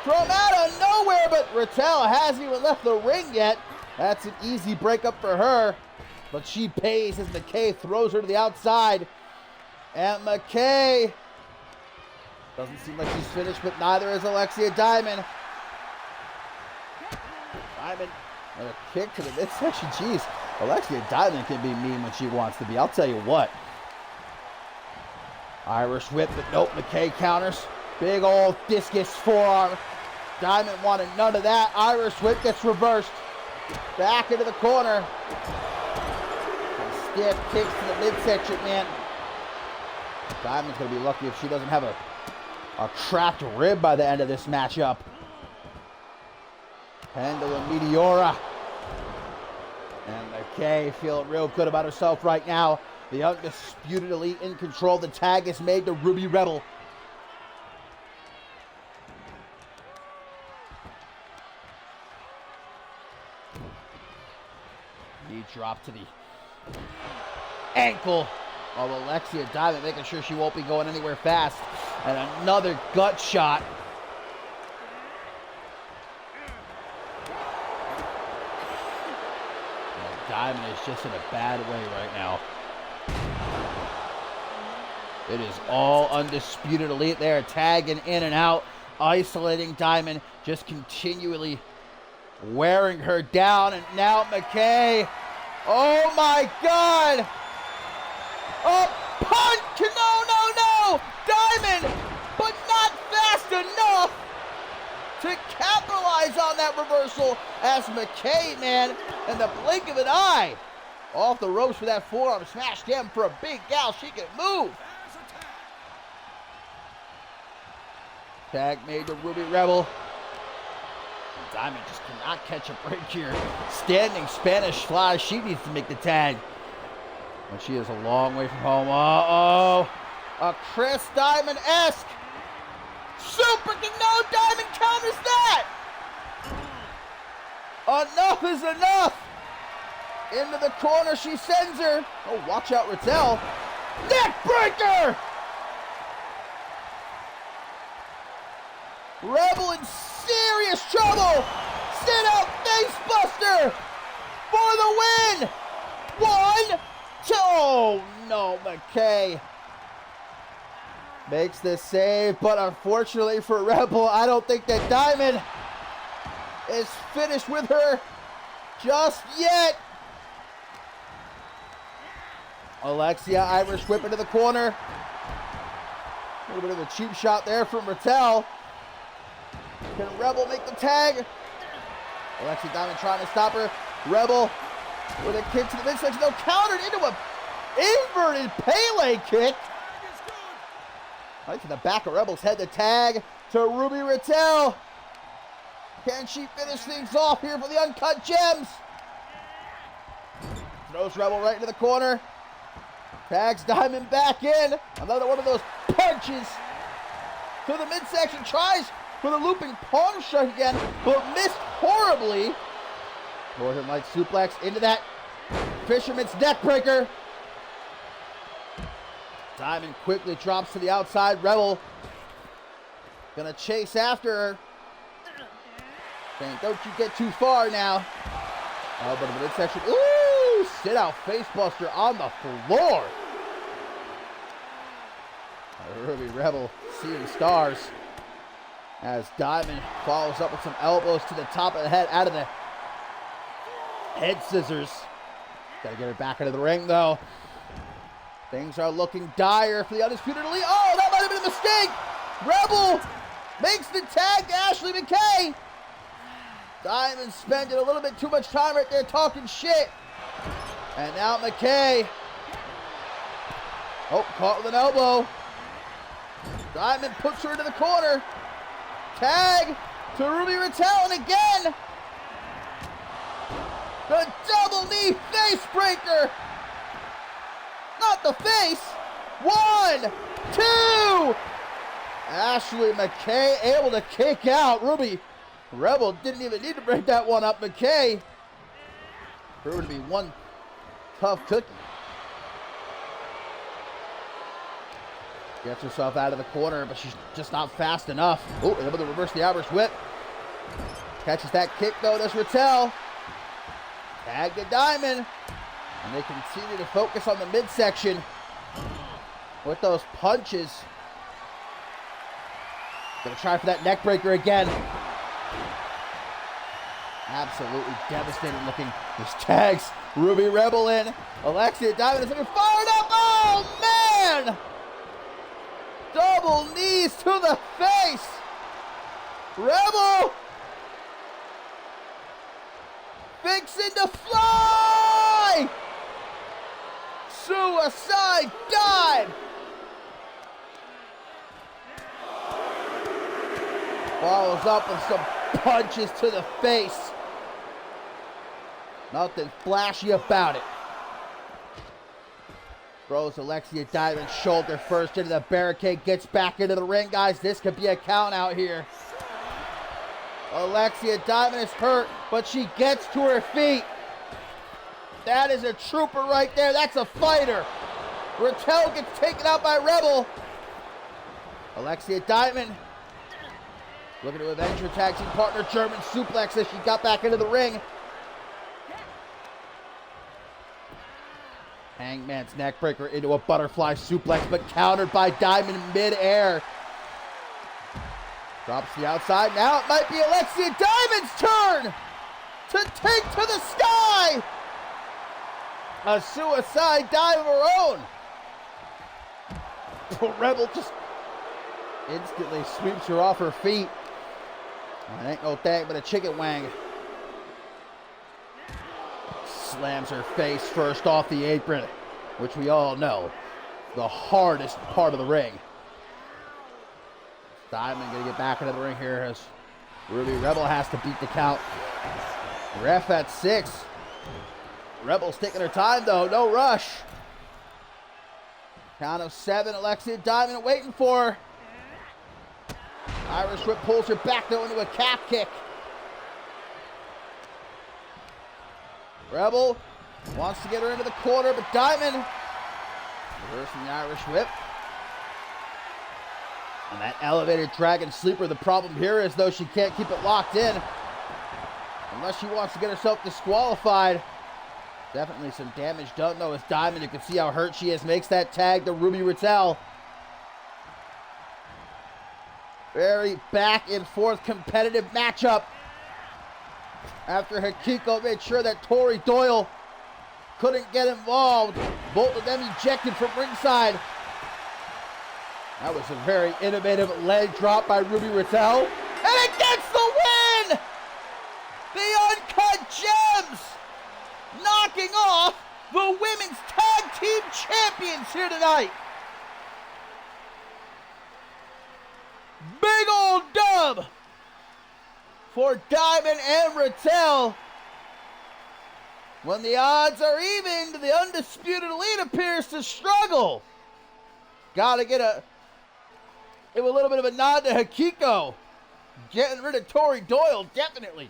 from out of nowhere, but Rattel hasn't even left the ring yet. That's an easy breakup for her, but she pays as McKay throws her to the outside. And McKay doesn't seem like she's finished, but neither is Alexia Diamond. Diamond and a kick to the midsection. Jeez, Alexia Diamond can be mean when she wants to be. I'll tell you what. Irish whip, but nope, McKay counters. Big old discus forearm. Diamond wanted none of that. Irish whip gets reversed. Back into the corner. Some stiff kicks to the midsection, man. Diamond's going to be lucky if she doesn't have a cracked rib by the end of this matchup. Pendle and Meteora. And McKay feeling real good about herself right now. The undisputed elite in control. The tag is made to Ruby Rebel. Knee drop to the ankle of Alexia Diamond, making sure she won't be going anywhere fast. And another gut shot. And Diamond is just in a bad way right now. It is all undisputed elite there, tagging in and out, isolating Diamond, just continually wearing her down. And now McKay. Oh my God! A punch! No! Diamond, but not fast enough to capitalize on that reversal as McKay, man, in the blink of an eye, off the ropes for that forearm smash. Damn, for a big gal, she can move. Tag made to Ruby Rebel. Diamond just cannot catch a break here. Standing Spanish fly. She needs to make the tag. And she is a long way from home. Uh-oh. A Chris Diamond-esque super kick. No, Diamond counters that. Enough is enough. Into the corner she sends her. Oh, watch out, Rattel. Neck breaker. Rebel in serious trouble. Sit out face buster for the win. 1, 2. Oh no, McKay makes the save, but unfortunately for Rebel, I don't think that Diamond is finished with her just yet. Alexia Irish whip into the corner. A little bit of a cheap shot there from Rattel. Can Rebel make the tag? Alexia Diamond trying to stop her. Rebel with a kick to the midsection. No, countered into a inverted Pele kick. Right to the back of Rebel's head. The tag to Ruby Rattel. Can she finish things off here for the Uncut Gems? Throws Rebel right into the corner. Tags Diamond back in. Another one of those punches to the midsection. Tries for the looping palm strike again, but missed horribly. Northern Light suplex into that Fisherman's neck breaker. Diamond quickly drops to the outside. Rebel gonna chase after her. Saying, don't you get too far now. Oh, but in the midsection. Ooh, sit out face buster on the floor. Ruby Rebel seeing stars as Diamond follows up with some elbows to the top of the head, out of the head scissors. Gotta get her back into the ring though. Things are looking dire for the Undisputed Elite. Oh, that might have been a mistake. Rebel makes the tag to Ashley McKay. Diamond spending a little bit too much time right there talking shit. And now McKay. Oh, caught with an elbow. Diamond puts her into the corner. Tag to Ruby Rattel, and again, the double knee face breaker. Not the face. 1, 2. Ashley McKay able to kick out. Ruby Rebel didn't even need to break that one up. McKay Proved to be one tough cookie. Gets herself out of the corner, but she's just not fast enough. Oh, able to reverse the Irish whip. Catches that kick, though. Does Rattel. Tag the Diamond. And they continue to focus on the midsection with those punches. Gonna try for that neck breaker again. Absolutely devastating looking. This tags Ruby Rebel in. Alexia Diamond is looking fired up. Oh, man! Double knees to the face. Rebel fixing to fly. Suicide dive. Follows up with some punches to the face. Nothing flashy about it. Throws Alexia Diamond's shoulder first into the barricade. Gets back into the ring, guys. This could be a count out here. Alexia Diamond is hurt, but she gets to her feet. That is a trooper right there. That's a fighter. Rattel gets taken out by Rebel. Alexia Diamond looking to avenge her tag team partner. German suplex as she got back into the ring. Hangman's neckbreaker into a butterfly suplex, but countered by Diamond mid-air. Drops the outside. Now it might be Alexia Diamond's turn to take to the sky. A suicide dive of her own. Rebel just instantly sweeps her off her feet. It ain't no thing but a chicken wang. Slams her face first off the apron, which we all know, the hardest part of the ring. Diamond gonna get back into the ring here as Ruby Rebel has to beat the count. Ref at 6. Rebel's taking her time though, no rush. Count of 7, Alexia Diamond waiting for her. Irish whip pulls her back though into a calf kick. Rebel wants to get her into the corner, but Diamond reversing the Irish whip. And that elevated dragon sleeper, the problem here is though she can't keep it locked in unless she wants to get herself disqualified. Definitely some damage done though as Diamond, you can see how hurt she is, makes that tag to Ruby Rattel. Very back and forth competitive matchup. After Hikiko made sure that Tori Doyle couldn't get involved. Both of them ejected from ringside. That was a very innovative leg drop by Ruby Rattel. And it gets the win! The Uncut Gems knocking off the Women's Tag Team Champions here tonight. Big old dub for Diamond and Rattel. When the odds are even, the undisputed elite appears to struggle. Gotta give a little bit of a nod to Hikiko. Getting rid of Tori Doyle, definitely.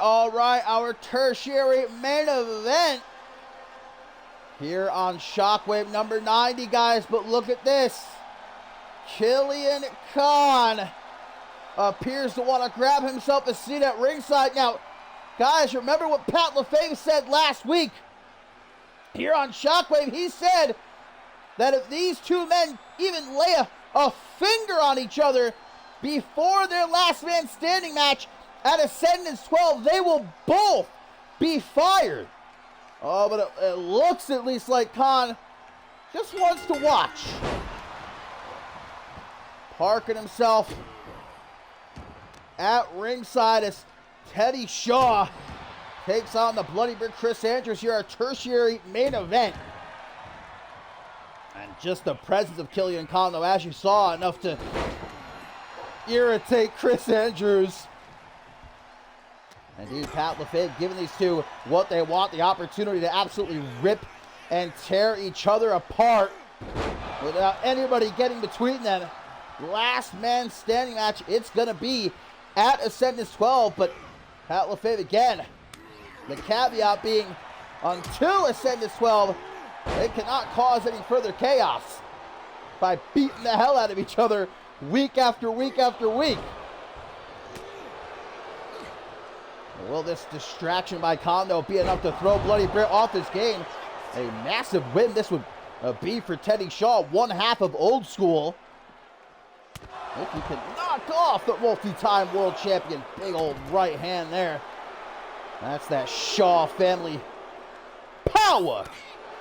All right, our tertiary main event here on Shockwave number 90, guys. But look at this. Killian Khan appears to want to grab himself a seat at ringside. Now, guys, remember what Pat LaFave said last week here on Shockwave? He said that if these two men even lay a finger on each other before their last man standing match at Ascendance 12, they will both be fired. Oh, but it looks at least like Khan just wants to watch. Parking himself at ringside as Teddy Shaw takes on the Bloody Brick Chris Andrews here, a tertiary main event. And just the presence of Killian Khan, though, as you saw, enough to irritate Chris Andrews. Indeed, Pat LaFave giving these two what they want, the opportunity to absolutely rip and tear each other apart without anybody getting between them. Last man standing match, it's going to be at Ascendance 12, but Pat LaFave again, the caveat being until Ascendance 12, they cannot cause any further chaos by beating the hell out of each other week after week after week. Will this distraction by Kondo be enough to throw Bloody Britt off his game? A massive win this would be for Teddy Shaw, one half of Old School. If he can knock off the multi-time world champion, big old right hand there. That's that Shaw family power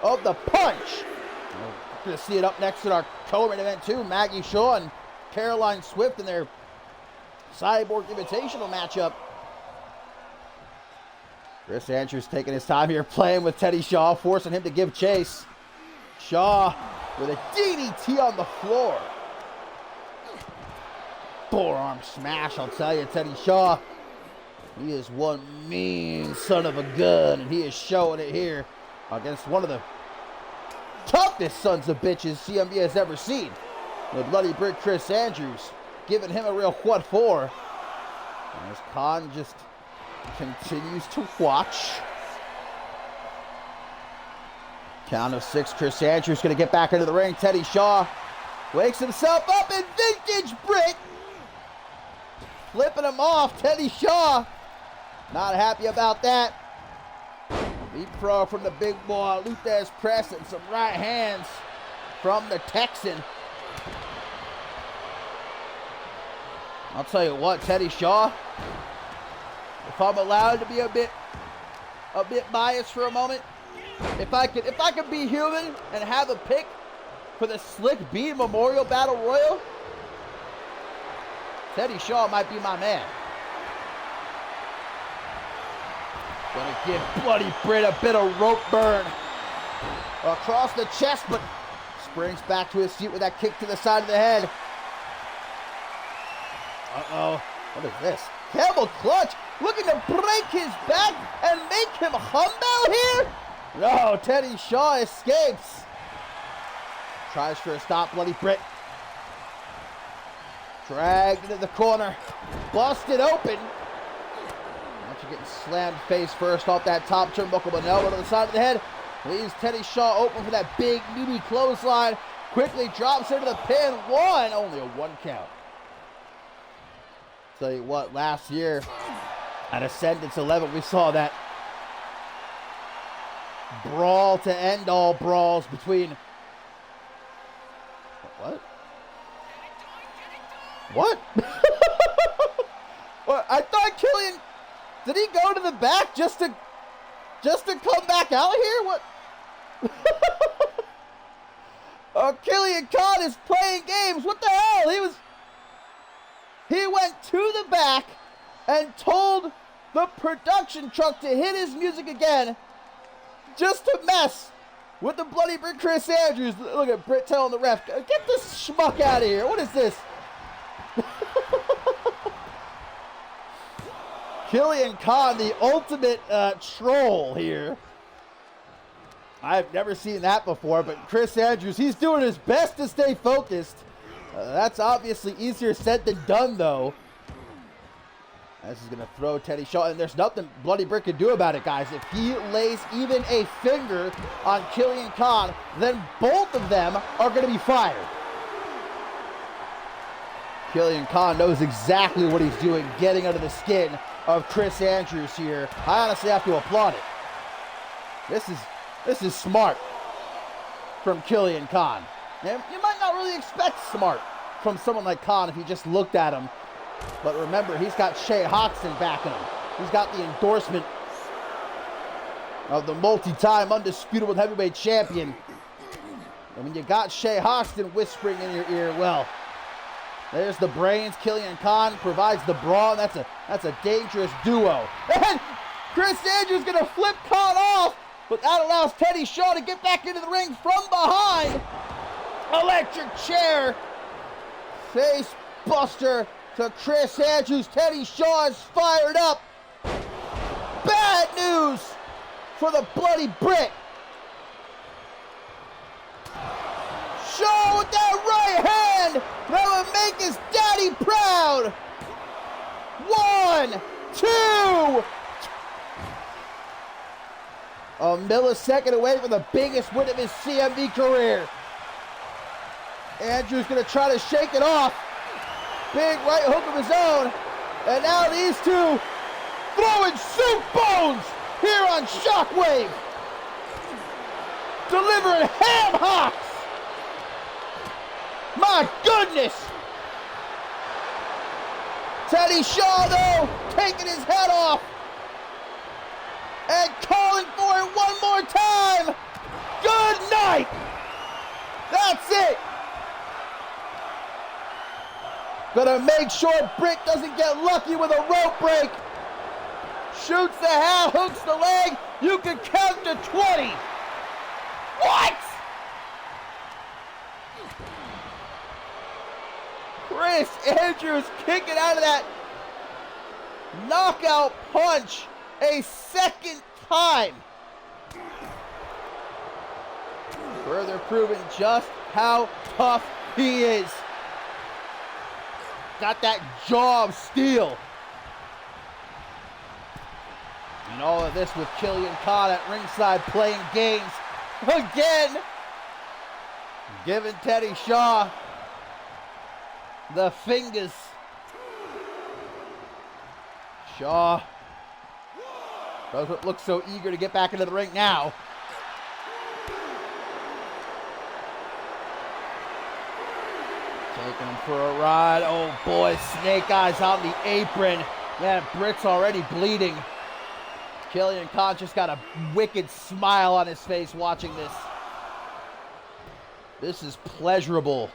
of the punch. We're going to see it up next in our co-main event too. Maggie Shaw and Caroline Swift in their Cyborg Invitational matchup. Chris Andrews taking his time here, playing with Teddy Shaw, forcing him to give chase. Shaw with a DDT on the floor. Forearm smash, I'll tell you, Teddy Shaw. He is one mean son of a gun, and he is showing it here against one of the toughest sons of bitches CMV has ever seen. The Bloody Brick Chris Andrews giving him a real what for. And as Khan just continues to watch. Count of 6, Chris Andrews going to get back into the ring. Teddy Shaw wakes himself up in vintage Brick. Flipping him off. Teddy Shaw not happy about that. Leapfrog from the big boy. Luthez press and some right hands from the Texan. I'll tell you what, Teddy Shaw, if I'm allowed to be a bit biased for a moment, if I could be human and have a pick for the Slick B Memorial Battle Royal, Teddy Shaw might be my man. Gonna give Bloody Britt a bit of rope burn across the chest, but springs back to his feet with that kick to the side of the head. Uh-oh. What is this? Camel clutch, looking to break his back and make him humble here? No, Teddy Shaw escapes. Tries for a stop, Bloody Britt. Dragged into the corner. Busted open. After getting slammed face first off that top turnbuckle, but elbow to the side of the head. Leaves Teddy Shaw open for that big, meaty clothesline. Quickly drops into the pin. Only a 1 count. Tell you what, last year at Ascendance 11, we saw that brawl to end all brawls between... What? What? What? I thought Killian... Did he go to the back just to come back out here? What? Oh, Killian Khan is playing games. What the hell? He went to the back and told the production truck to hit his music again just to mess with the Bloody Brick Chris Andrews. Look at Britt telling the ref, get this schmuck out of here. What is this? Killian Khan, the ultimate troll here. I've never seen that before, but Chris Andrews, he's doing his best to stay focused. That's obviously easier said than done, though. This is going to throw Teddy Shaw, and there's nothing Bloody Brick can do about it, guys. If he lays even a finger on Killian Khan, then both of them are going to be fired. Killian Khan knows exactly what he's doing, getting under the skin of Chris Andrews here. I honestly have to applaud it. This is smart from Killian Khan. And you might not really expect smart from someone like Khan if you just looked at him. But remember, he's got Shea Hoxton backing him. He's got the endorsement of the multi-time undisputed heavyweight champion. And when you got Shea Hoxton whispering in your ear, well, there's the brains. Killian Khan provides the brawn. That's a dangerous duo. And Chris Andrews gonna flip Khan off, but that allows Teddy Shaw to get back into the ring from behind. Electric chair. Face buster to Chris Andrews. Teddy Shaw is fired up. Bad news for the Bloody Brit. Shaw with that right hand. That would make his daddy proud. 1, 2. A millisecond away from the biggest win of his CMV career. Andrews gonna try to shake it off. Big right hook of his own. And now these two throwing soup bones here on Shockwave. Delivering ham hocks. My goodness. Teddy Shaw, though, taking his head off. And calling for it one more time. Good night. That's it. Gonna make sure Britt doesn't get lucky with a rope break. Shoots the half, hooks the leg. You can count to 20. What? Chris Andrews kicking out of that knockout punch a second time. Further proving just how tough he is. Got that jaw of steel. And all of this with Killian Khan at ringside playing games again. Giving Teddy Shaw the fingers. Shaw doesn't look so eager to get back into the ring now. Taking him for a ride. Oh boy, snake eyes on the apron. Man, Britt's already bleeding. Killian Khan just got a wicked smile on his face watching this. This is pleasurable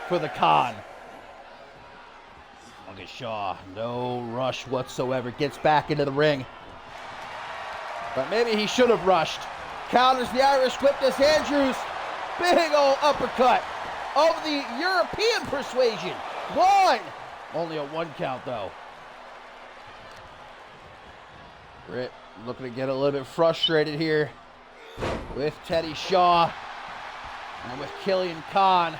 for the Khan. Look at Shaw. No rush whatsoever. Gets back into the ring. But maybe he should have rushed. Counters the Irish whip to Andrews. Big old uppercut of the European persuasion. 1. Only a 1 count though. Britt looking to get a little bit frustrated here with Teddy Shaw and with Killian Khan.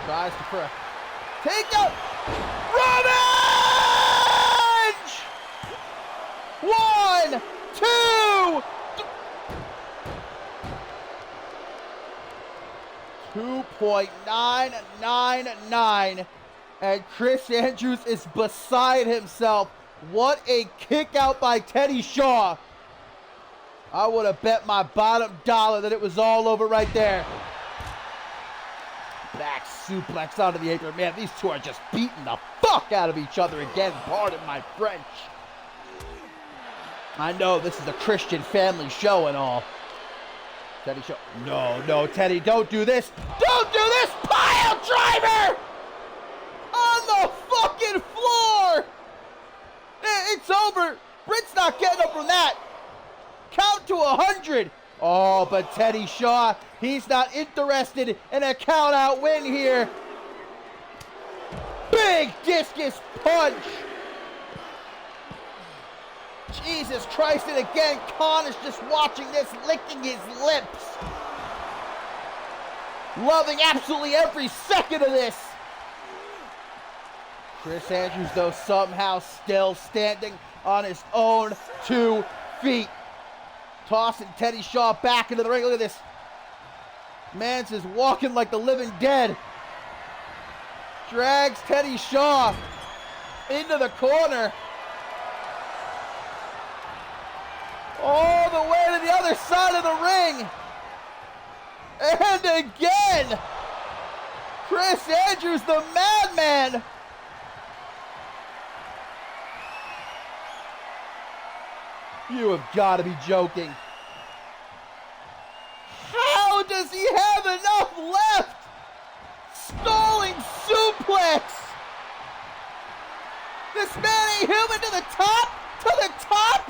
Tries for a takeout. Revenge! 1, 2, 2.999, and Chris Andrews is beside himself. What a kick out by Teddy Shaw. I would have bet my bottom dollar that it was all over right there. Back suplex onto the apron. Man, these two are just beating the fuck out of each other again. Pardon my French. I know this is a Christian family show and all. Teddy Shaw. No, Teddy, don't do this. Don't do this! Pile driver! On the fucking floor! It's over. Britt's not getting up from that. Count to 100. Oh, but Teddy Shaw, he's not interested in a count-out win here. Big discus punch. Jesus Christ, and again, Khan is just watching this, licking his lips. Loving absolutely every second of this. Chris Andrews, though, somehow still standing on his own 2 feet. Tossing Teddy Shaw back into the ring. Look at this. Man's just walking like the living dead. Drags Teddy Shaw into the corner. All the way to the other side of the ring. And again! Chris Andrews, the madman! You have got to be joking. How does he have enough left? Stalling suplex! This man ain't human to the top! To the top!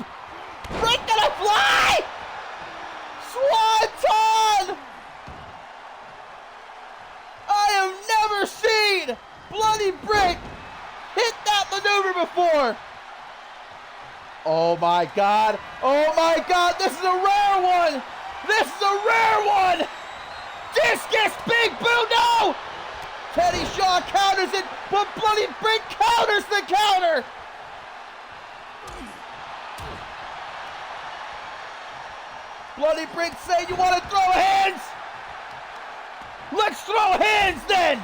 Brick gonna fly! Swanton! I have never seen Bloody Brick hit that maneuver before! Oh my god! Oh my god! This is a rare one! This is a rare one! Discus! Big Boo! No! Teddy Shaw counters it, but Bloody Brick counters the counter! Bloody Brick saying, you want to throw hands? Let's throw hands then!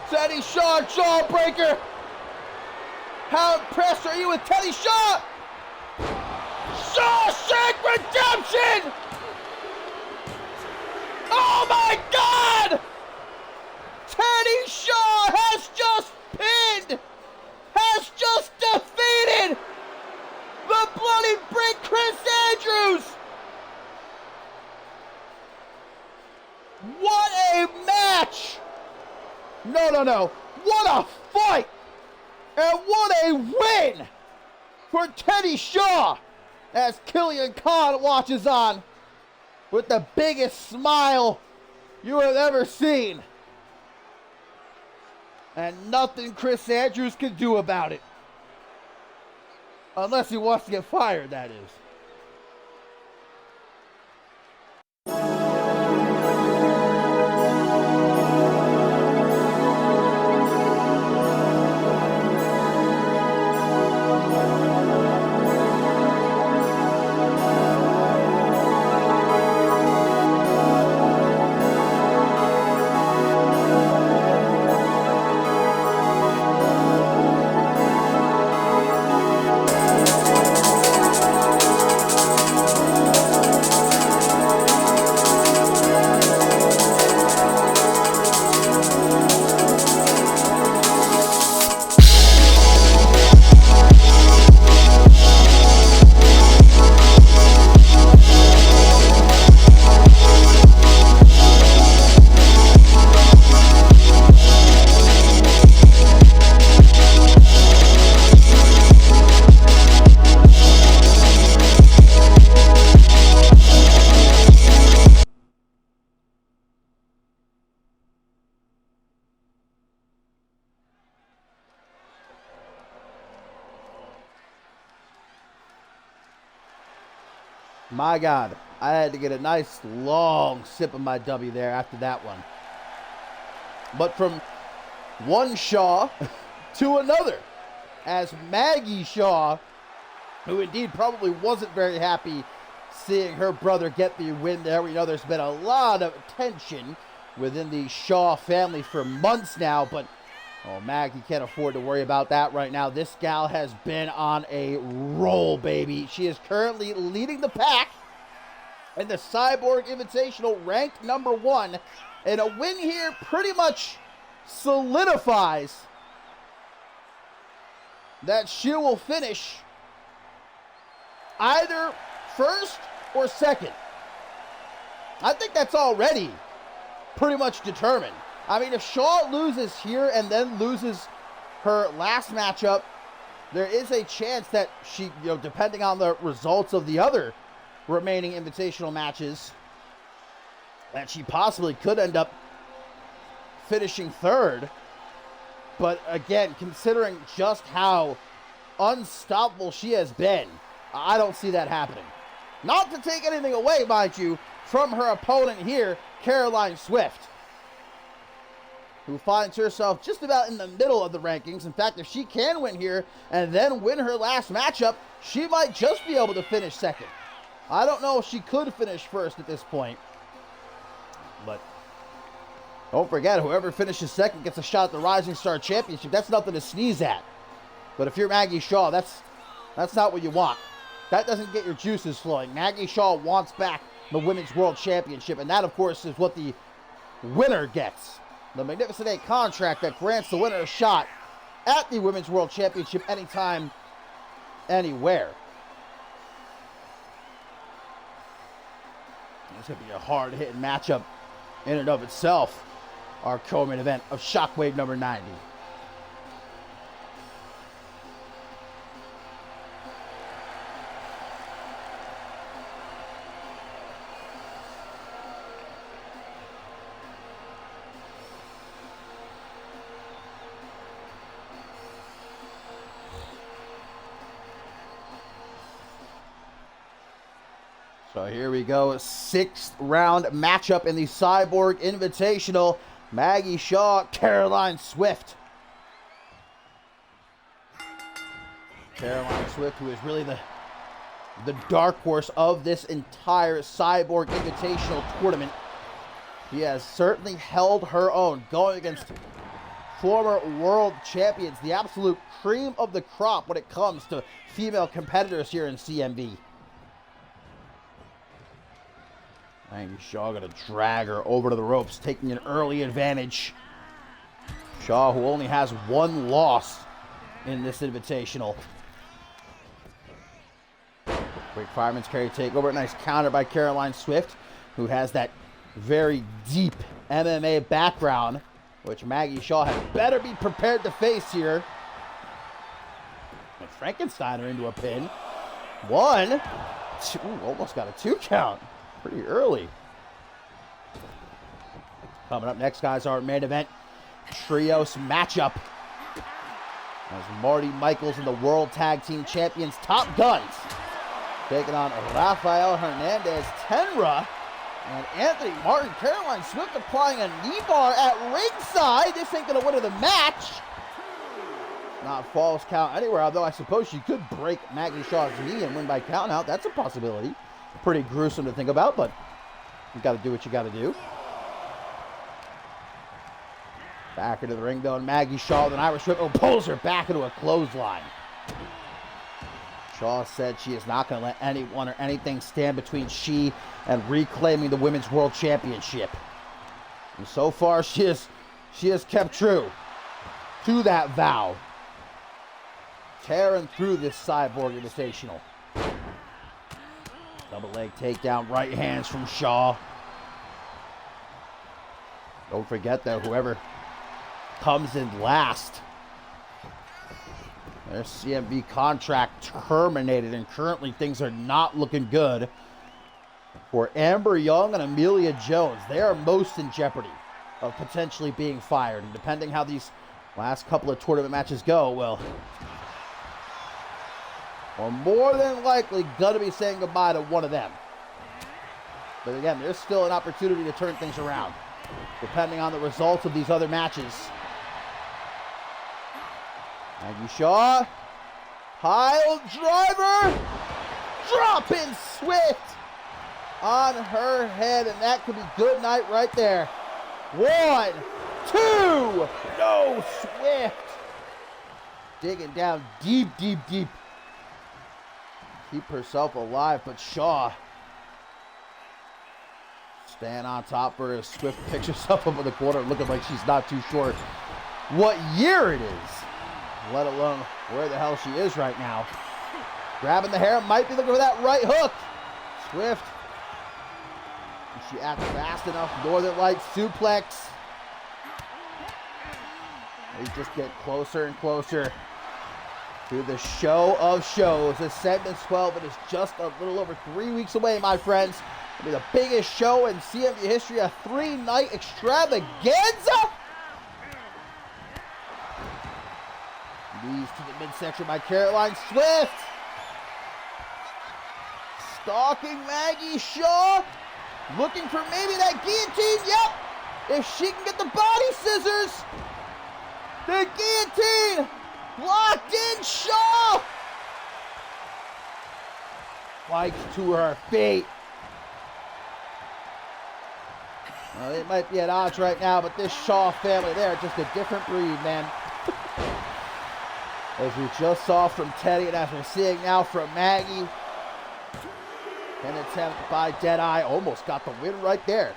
Teddy Shaw, jawbreaker! How impressed are you with Teddy Shaw? Shawshank Redemption! Oh my God! Teddy Shaw has just pinned, has just defeated the Bloody Brick Chris Andrews! What a match! No. What a fight! And what a win for Teddy Shaw as Killian Khan watches on with the biggest smile you have ever seen. And nothing Chris Andrews can do about it. Unless he wants to get fired, that is. My God, I had to get a nice long sip of my W there after that one. But from one Shaw to another, as Maggie Shaw, who indeed probably wasn't very happy seeing her brother get the win there. We know there's been a lot of tension within the Shaw family for months now, but oh, Maggie can't afford to worry about that right now. This gal has been on a roll, baby. She is currently leading the pack in the Cyborg Invitational, ranked number 1. And a win here pretty much solidifies that she will finish either first or second. I think that's already pretty much determined. I mean, if Shaw loses here and then loses her last matchup, there is a chance that she, depending on the results of the other remaining invitational matches, that she possibly could end up finishing third. But again, considering just how unstoppable she has been, I don't see that happening. Not to take anything away, mind you, from her opponent here, Caroline Swift, who finds herself just about in the middle of the rankings. In fact, if she can win here and then win her last matchup, she might just be able to finish second. I don't know if she could finish first at this point. But don't forget, whoever finishes second gets a shot at the Rising Star Championship. That's nothing to sneeze at. But if you're Maggie Shaw, that's not what you want. that doesn't get your juices flowing. Maggie Shaw wants back the Women's World Championship, and that, of course, is what the winner gets. The Magnificent 8 contract that grants the winner a shot at the Women's World Championship anytime, anywhere. It's going to be a hard-hitting matchup in and of itself. Our co-main event of Shockwave number 90. So here we go, 6th round matchup in the Cyborg Invitational. Maggie Shaw, Caroline Swift. Caroline Swift, who is really the dark horse of this entire Cyborg Invitational tournament. She has certainly held her own, going against former world champions, the absolute cream of the crop when it comes to female competitors here in CMV. Maggie Shaw going to drag her over to the ropes, taking an early advantage. Shaw, who only has 1 loss in this invitational. Quick fireman's carry takeover. Nice counter by Caroline Swift, who has that very deep MMA background, which Maggie Shaw had better be prepared to face here. And Frankensteiner into a pin. 1, 2, almost got a 2 count. Pretty early. Coming up next, guys, our main event trios matchup. As Marty Michaels and the World Tag Team Champions Top Guns taking on Rafael Hernandez, Tenra, and Anthony Martin. Caroline Swift applying a knee bar at ringside. This ain't going to win her the match. Not false count anywhere, although I suppose she could break Maggie Shaw's knee and win by count out. That's a possibility. Pretty gruesome to think about, but you got to do what you got to do. Back into the ring, though, and Maggie Shaw with an Irish whip pulls her back into a clothesline. Shaw said she is not going to let anyone or anything stand between she and reclaiming the Women's World Championship. And so far, she has kept true to that vow. Tearing through this Cyborg Invitational. Double leg takedown, right hands from Shaw. Don't forget, though, whoever comes in last, their CMV contract terminated, and currently things are not looking good for Amber Young and Amelia Jones. They are most in jeopardy of potentially being fired, and depending how these last couple of tournament matches go, well, we're more than likely going to be saying goodbye to one of them. But again, there's still an opportunity to turn things around, depending on the results of these other matches. Maggie Shaw, pile driver, dropping Swift on her head, and that could be good night right there. 1, 2, no, Swift. Digging down deep, deep, deep. Keep herself alive, but Shaw staying on top for her as Swift picks herself up in the corner, looking like she's not too sure what year it is, let alone where the hell she is right now. Grabbing the hair, might be looking for that right hook. Swift, she acts fast enough. Northern Light suplex. They just get closer and closer to the show of shows. This segment's 12, and it's just a little over 3 weeks away, my friends. It'll be the biggest show in CMV history, a 3-night extravaganza. Knees to the midsection by Caroline Swift. Stalking Maggie Shaw. Looking for maybe that guillotine. Yep. If she can get the body scissors. The guillotine. Locked in, Shaw! Spikes to her feet. Well, it might be at odds right now, but this Shaw family, they're just a different breed, man. As we just saw from Teddy, and as we're seeing now from Maggie, An attempt by Deadeye. Almost got the win right there.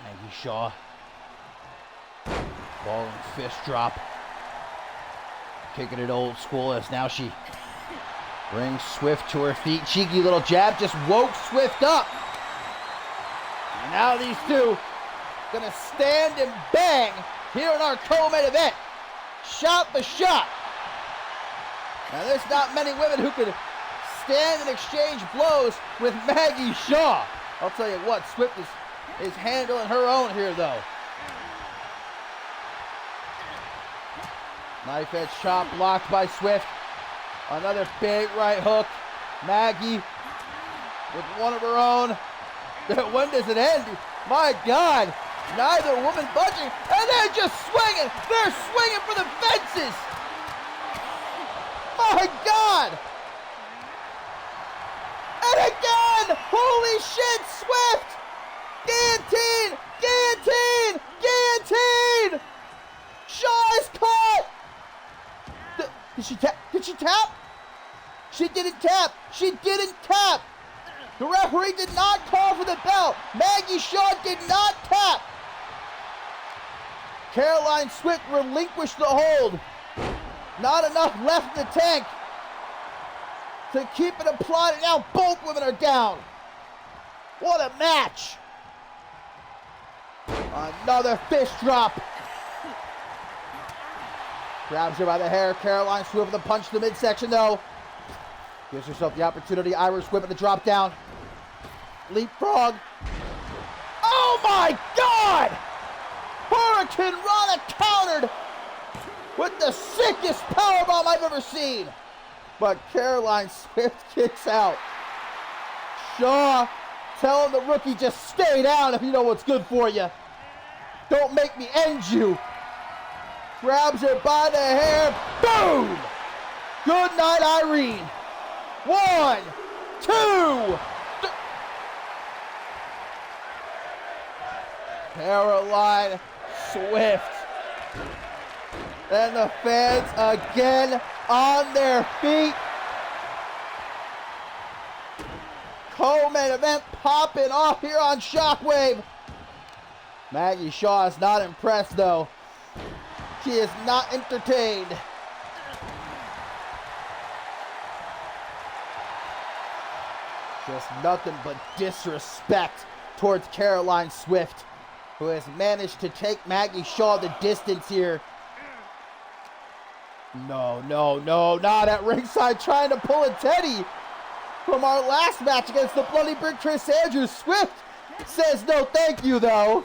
Maggie Shaw. Ball and fist drop. Kicking it old school as now she brings Swift to her feet. Cheeky little jab just woke Swift up. And now these two gonna stand and bang here in our co-main event. Shot for shot. Now there's not many women who could stand and exchange blows with Maggie Shaw. I'll tell you what, Swift is handling her own here though. Knife edge chop blocked by Swift. Another big right hook. Maggie with one of her own. When does it end? My God. Neither woman budging. And they're just swinging. They're swinging for the fences. My God. And again. Holy shit, Swift. Guillotine. Guillotine. Guillotine. Shaw is caught. Did she tap? Did she tap? She didn't tap. She didn't tap. The referee did not call for the bell. Maggie Shaw did not tap. Caroline Swift relinquished the hold. Not enough left in the tank to keep it applied. And now both women are down. What a match. Another fist drop. Grabs her by the hair. Caroline Swift with a punch to the midsection though. Gives herself the opportunity. Irish whip at the drop down. Leapfrog. Oh my God! Hurricane Rana countered with the sickest powerbomb I've ever seen. But Caroline Swift kicks out. Shaw telling the rookie, just stay down if you know what's good for you. Don't make me end you. Grabs her by the hair. Boom! Good night, Irene. 1, 2, Caroline Swift. And the fans again on their feet. Co-main event popping off here on Shockwave. Maggie Shaw is not impressed though. She is not entertained. Just nothing but disrespect towards Caroline Swift, who has managed to take Maggie Shaw the distance here. No, not at ringside trying to pull a Teddy from our last match against the Bloody Brick Chris Andrews. Swift says no thank you though.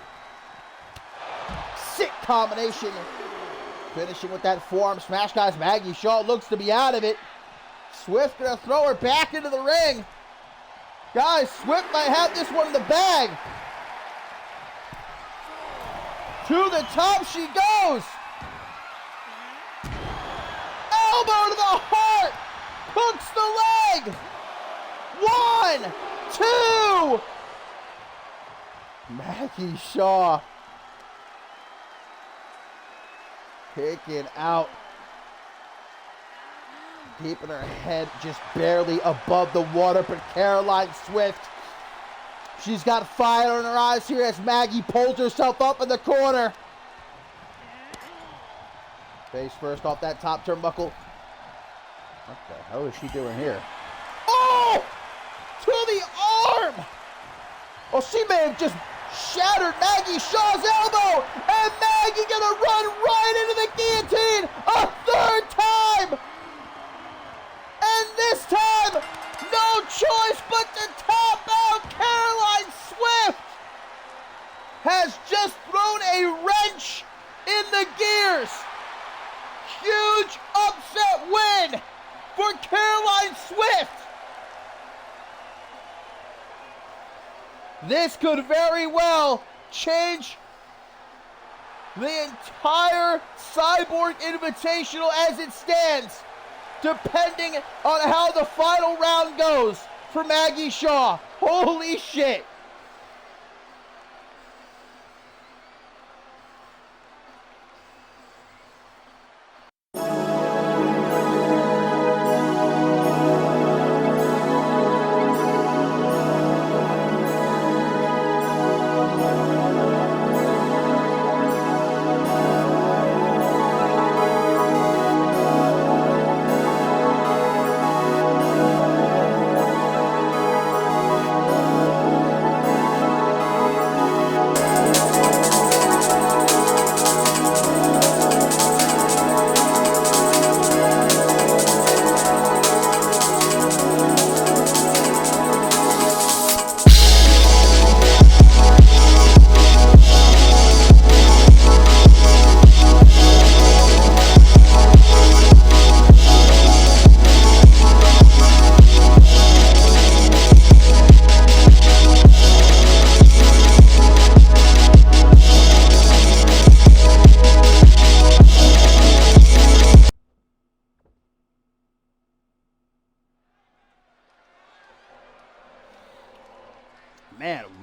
Sick combination. Finishing with that forearm smash, guys. Maggie Shaw looks to be out of it. Swift gonna throw her back into the ring. Guys, Swift might have this one in the bag. To the top she goes. Elbow to the heart. Hooks the leg. 1, 2. Maggie Shaw kicking out. Keeping her head just barely above the water, but Caroline Swift, she's got fire in her eyes here as Maggie pulls herself up in the corner. Face first off that top turnbuckle. What the hell is she doing here? Oh! To the arm! Well, she may have just shattered Maggie Shaw's elbow, and Maggie gonna run right into the guillotine a third time! And this time, no choice but to tap out. Caroline Swift has just thrown a wrench in the gears. Huge upset win for Caroline Swift. This could very well change the entire Cyborg Invitational as it stands, depending on how the final round goes for Maggie Shaw. Holy shit.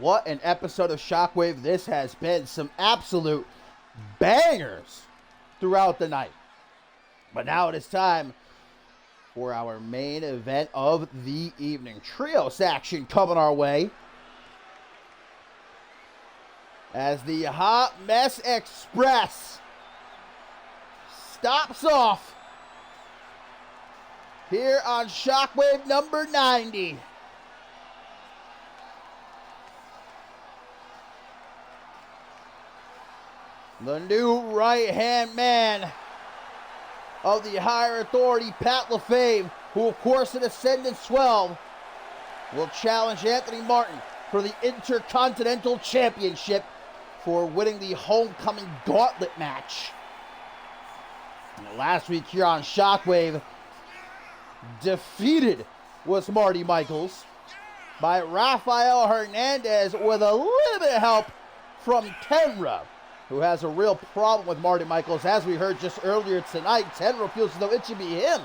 what an episode of Shockwave this has been. Some absolute bangers throughout the night. But now it is time for our main event of the evening. Trios action coming our way, as the Hot Mess Express stops off here on Shockwave number 90. The new right-hand man of the higher authority, Pat LaFave, who of course in Ascendance 12 will challenge Anthony Martin for the Intercontinental Championship for winning the Homecoming Gauntlet match. And last week here on Shockwave, defeated was Marty Michaels by Rafael Hernandez with a little bit of help from Tenra, who has a real problem with Marty Michaels. As we heard just earlier tonight, Tenra feels as though it should be him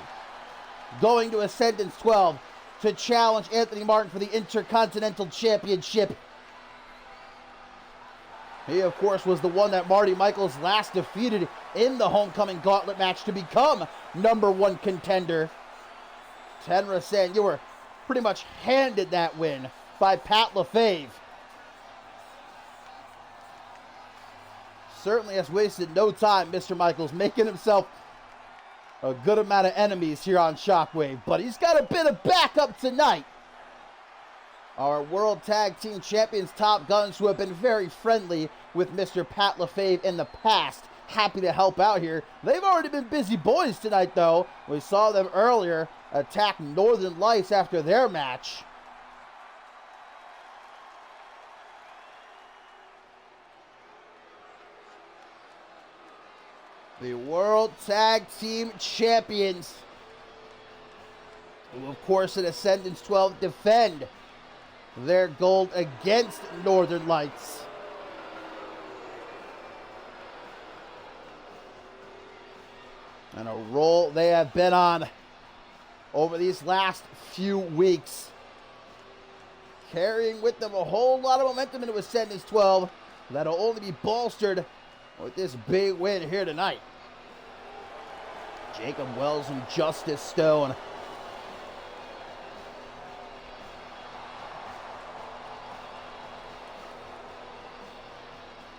going to Ascendance 12 to challenge Anthony Martin for the Intercontinental Championship. He, of course, was the one that Marty Michaels last defeated in the Homecoming Gauntlet match to become #1 contender. Tenra saying you were pretty much handed that win by Pat LaFave. Certainly has wasted no time, Mr. Michaels, making himself a good amount of enemies here on Shockwave. But he's got a bit of backup tonight. Our World Tag Team Champions Top Guns, who have been very friendly with Mr. Pat LaFave in the past, happy to help out here. They've already been busy boys tonight, though. We saw them earlier attack Northern Lights after their match. The World Tag Team Champions, who of course in Ascendance 12 defend their gold against Northern Lights. And a roll they have been on over these last few weeks, carrying with them a whole lot of momentum into Ascendance 12 that'll only be bolstered with this big win here tonight. Jacob Wells and Justice Stone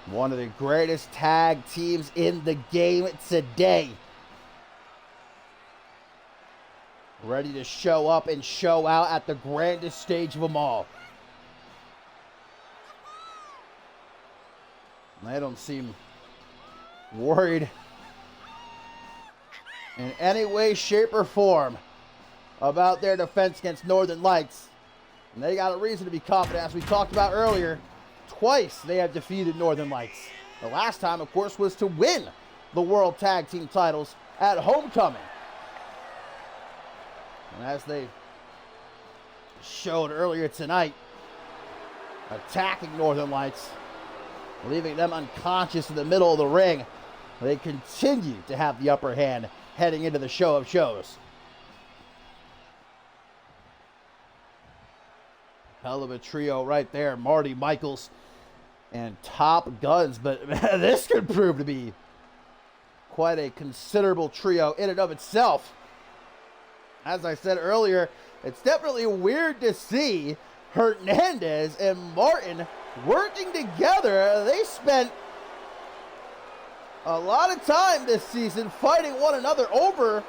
one of the greatest tag teams in the game today, ready to show up and show out at the grandest stage of them all. They don't seem worried in any way, shape, or form about their defense against Northern Lights. And they got a reason to be confident, as we talked about earlier. Twice they have defeated Northern Lights. The last time, of course, was to win the World Tag Team titles at Homecoming. And as they showed earlier tonight, attacking Northern Lights, leaving them unconscious in the middle of the ring, they continue to have the upper hand heading into the show of shows. Hell of a trio right there, Marty Michaels and Top Guns, but this could prove to be quite a considerable trio in and of itself. As I said earlier, it's definitely weird to see Hernandez and Martin working together. They spent a lot of time this season fighting one another over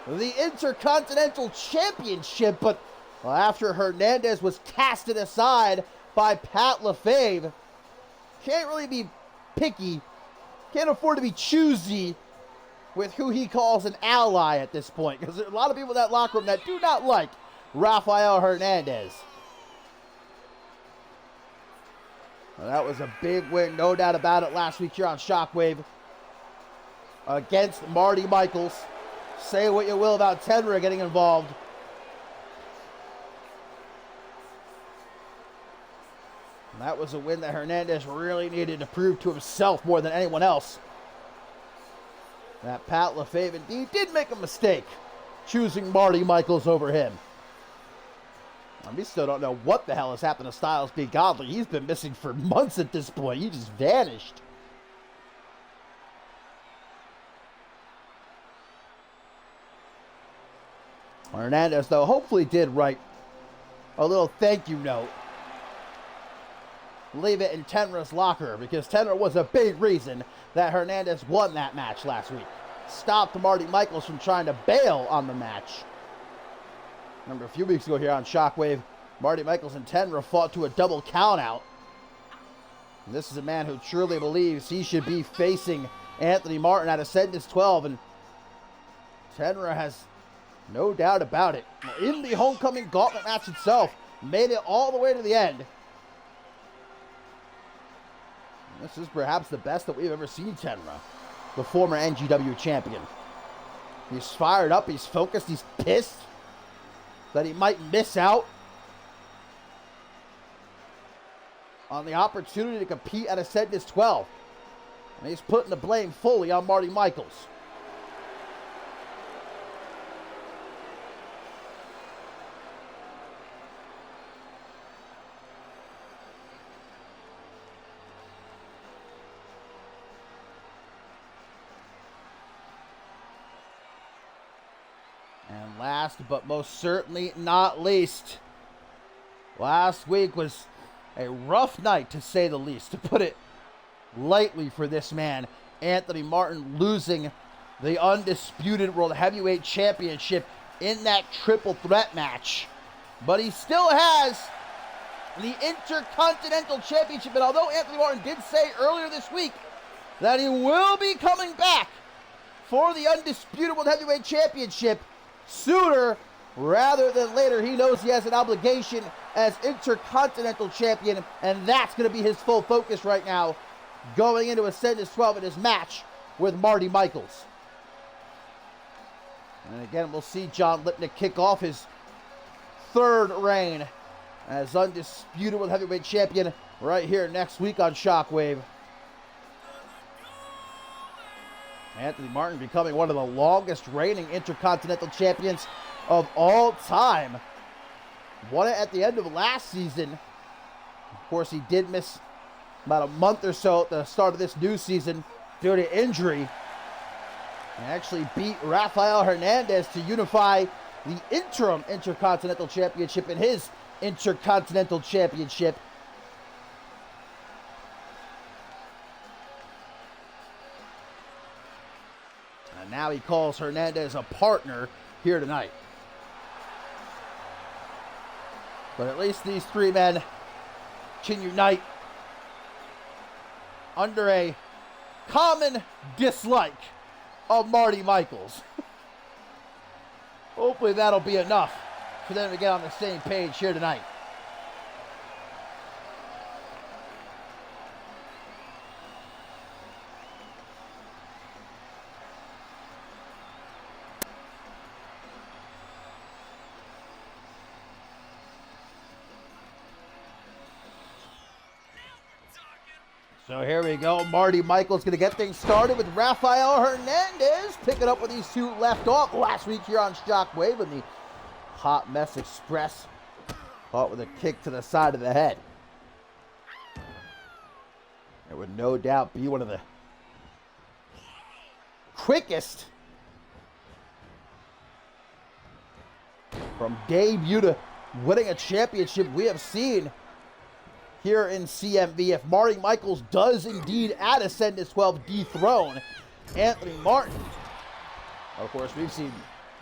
the Intercontinental Championship, but after Hernandez was casted aside by Pat LaFave, can't really be picky, can't afford to be choosy with who he calls an ally at this point, because there are a lot of people in that locker room that do not like Rafael Hernandez. Well, that was a big win, no doubt about it, last week here on Shockwave against Marty Michaels. Say what you will about Tenra getting involved. And that was a win that Hernandez really needed to prove to himself more than anyone else that Pat LaFave indeed did make a mistake choosing Marty Michaels over him. We still don't know what the hell has happened to Styles P. Godley. He's been missing for months at this point. He just vanished. Hernandez, though, hopefully did write a little thank you note. Leave it in Tenra's locker, because Tenra was a big reason that Hernandez won that match last week. Stopped Marty Michaels from trying to bail on the match. Remember a few weeks ago here on Shockwave, Marty Michaels and Tenra fought to a double countout. And this is a man who truly believes he should be facing Anthony Martin at Ascendus 12, and Tenra has no doubt about it. In the homecoming gauntlet match itself, made it all the way to the end. And this is perhaps the best that we've ever seen Tenra, the former NGW champion. He's fired up, he's focused, he's pissed that he might miss out on the opportunity to compete at Ascendus 12. And he's putting the blame fully on Marty Michaels. And last but most certainly not least, last week was a rough night, to say the least, to put it lightly, for this man. Anthony Martin losing the undisputed World Heavyweight Championship in that triple threat match. But he still has the Intercontinental Championship. And although Anthony Martin did say earlier this week that he will be coming back for the undisputed World Heavyweight Championship sooner rather than later, he knows he has an obligation as Intercontinental Champion, and that's going to be his full focus right now, going into Ascendus 12 in his match with Marty Michaels. And again, we'll see John Lipnick kick off his third reign as undisputed World Heavyweight Champion right here next week on Shockwave. Anthony Martin becoming one of the longest reigning Intercontinental Champions of all time. Won it at the end of last season. Of course, he did miss about a month or so at the start of this new season due to injury. And actually beat Rafael Hernandez to unify the interim Intercontinental Championship in his Intercontinental Championship. And now he calls Hernandez a partner here tonight. But at least these three men can unite under a common dislike of Marty Michaels. Hopefully that'll be enough for them to get on the same page here tonight. So here we go. Marty Michaels going to get things started with Rafael Hernandez picking up where these two left off last week here on Shockwave in the Hot Mess Express. Caught with a kick to the side of the head. It would no doubt be one of the quickest from debut to winning a championship we have seen here in CMV. If Marty Michaels does indeed at Ascendus 12 dethrone Anthony Martin. Of course, we've seen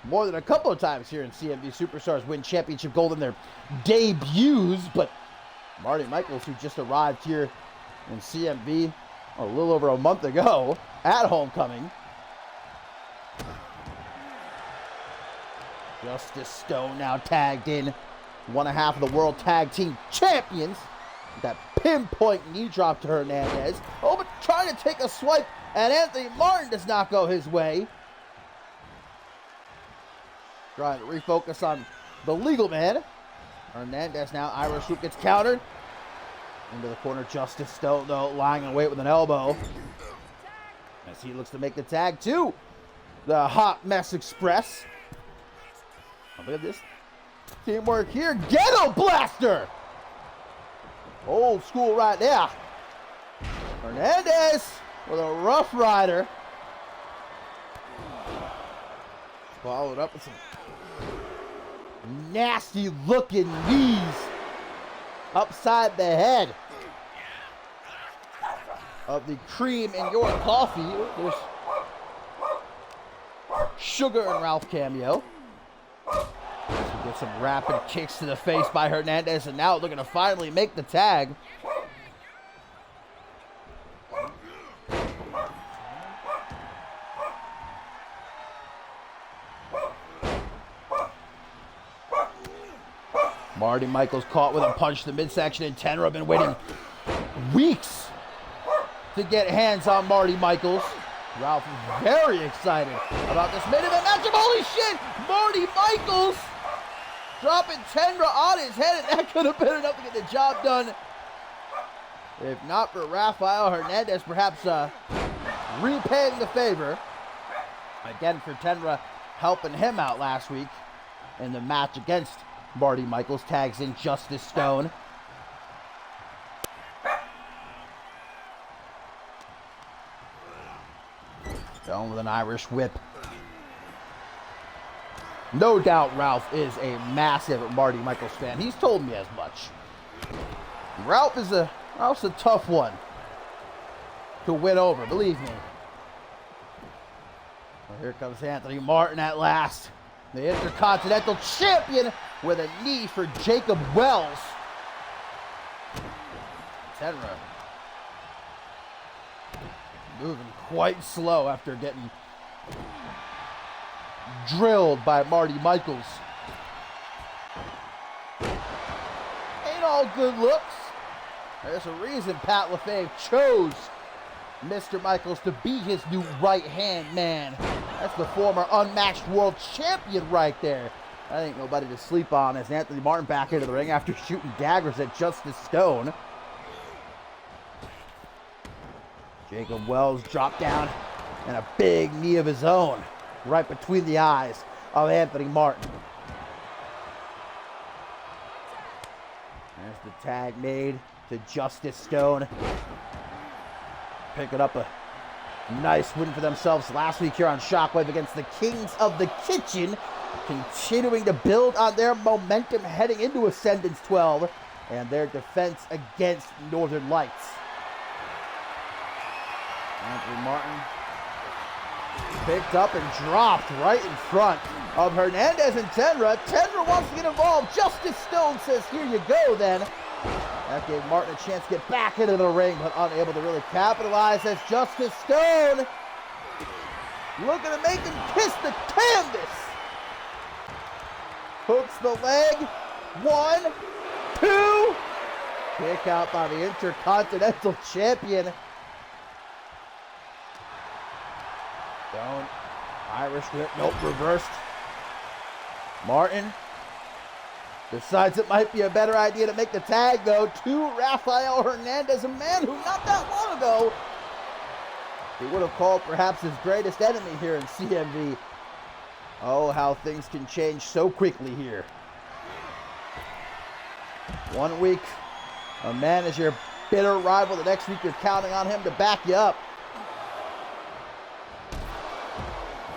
more than a couple of times here in CMV Superstars win championship gold in their debuts, but Marty Michaels, who just arrived here in CMV a little over a month ago at Homecoming. Justice Stone now tagged in, one half of the World Tag Team Champions. That pinpoint knee drop to Hernandez. Oh, but trying to take a swipe, and Anthony Martin does not go his way. Trying to refocus on the legal man. Hernandez now, Irish Whip gets countered. Into the corner, Justice Stone, though, lying in wait with an elbow. As he looks to make the tag to the Hot Mess Express. Oh, look at this. Teamwork here. Ghetto Blaster! Old school right there. Hernandez with a Rough Rider. Followed up with some nasty looking knees upside the head of the cream in your coffee. There's sugar and Ralph cameo. We get some rapid kicks to the face by Hernandez, and now looking to finally make the tag. Marty Michaels caught with a punch to the midsection, and Tenra been waiting weeks to get hands on Marty Michaels. Ralph is very excited about this main event matchup. Holy shit! Marty Michaels dropping Tenra on his head, and that could have been enough to get the job done. If not for Rafael Hernandez, perhaps repaying the favor. Again for Tenra, helping him out last week in the match against Marty Michaels. Tags in Justice Stone. Stone with an Irish whip. No doubt Ralph is a massive Marty Michaels fan. He's told me as much. Ralph's a tough one to win over, believe me. Well, here comes Anthony Martin at last. The Intercontinental Champion with a knee for Jacob Wells. Tenra moving quite slow after getting drilled by Marty Michaels. Ain't all good looks. There's a reason Pat LaFave chose Mr. Michaels to be his new right-hand man. That's the former unmatched world champion right there. That ain't nobody to sleep on, as Anthony Martin back into the ring after shooting daggers at Justice Stone. Jacob Wells dropped down, and a big knee of his own right between the eyes of Anthony Martin. There's the tag made to Justice Stone. Picking up a nice win for themselves last week here on Shockwave against the Kings of the Kitchen. Continuing to build on their momentum heading into Ascendance 12 and their defense against Northern Lights. Anthony Martin picked up and dropped right in front of Hernandez and Tenra. Tenra wants to get involved. Justice Stone says, here you go then. That gave Martin a chance to get back into the ring, but unable to really capitalize as Justice Stone looking to make him kiss the canvas. Hooks the leg. 1, 2. Kick out by the Intercontinental Champion. Stone. Irish whip. Nope, reversed. Martin decides it might be a better idea to make the tag, though, to Rafael Hernandez, a man who not that long ago he would have called perhaps his greatest enemy here in CMV. Oh, how things can change so quickly here. 1 week, a man is your bitter rival. The next week, you're counting on him to back you up.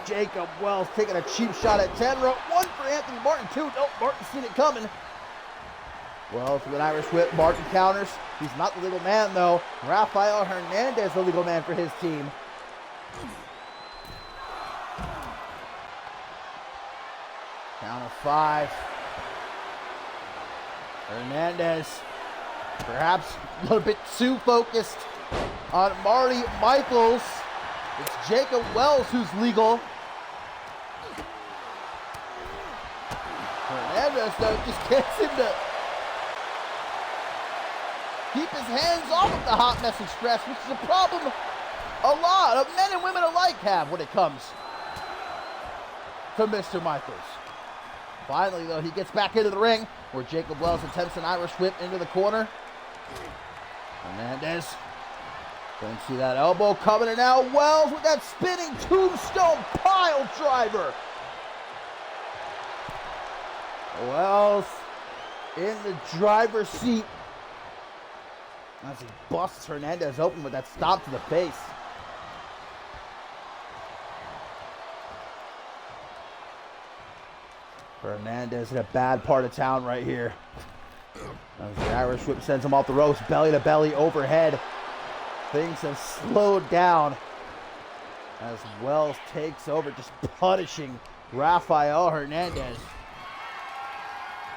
Jacob Wells taking a cheap shot at Tenra. 1 for Anthony Martin, 2. Nope, Martin's seen it coming. Wells with an Irish whip. Martin counters. He's not the legal man, though. Rafael Hernandez, the legal man for his team. Count of 5. Hernandez, perhaps a little bit too focused on Marty Michaels. It's Jacob Wells who's legal. Hernandez, though, just gets him to keep his hands off of the Hot Mess Express, which is a problem a lot of men and women alike have when it comes to Mr. Michaels. Finally, though, he gets back into the ring where Jacob Wells attempts an Irish whip into the corner. Hernandez couldn't see that elbow coming, and now Wells with that spinning tombstone pile driver. Wells in the driver's seat as he busts Hernandez open with that stop to the face. Hernandez in a bad part of town right here. As the Irish whip sends him off the ropes, belly to belly overhead. Things have slowed down as Wells takes over, just punishing Rafael Hernandez.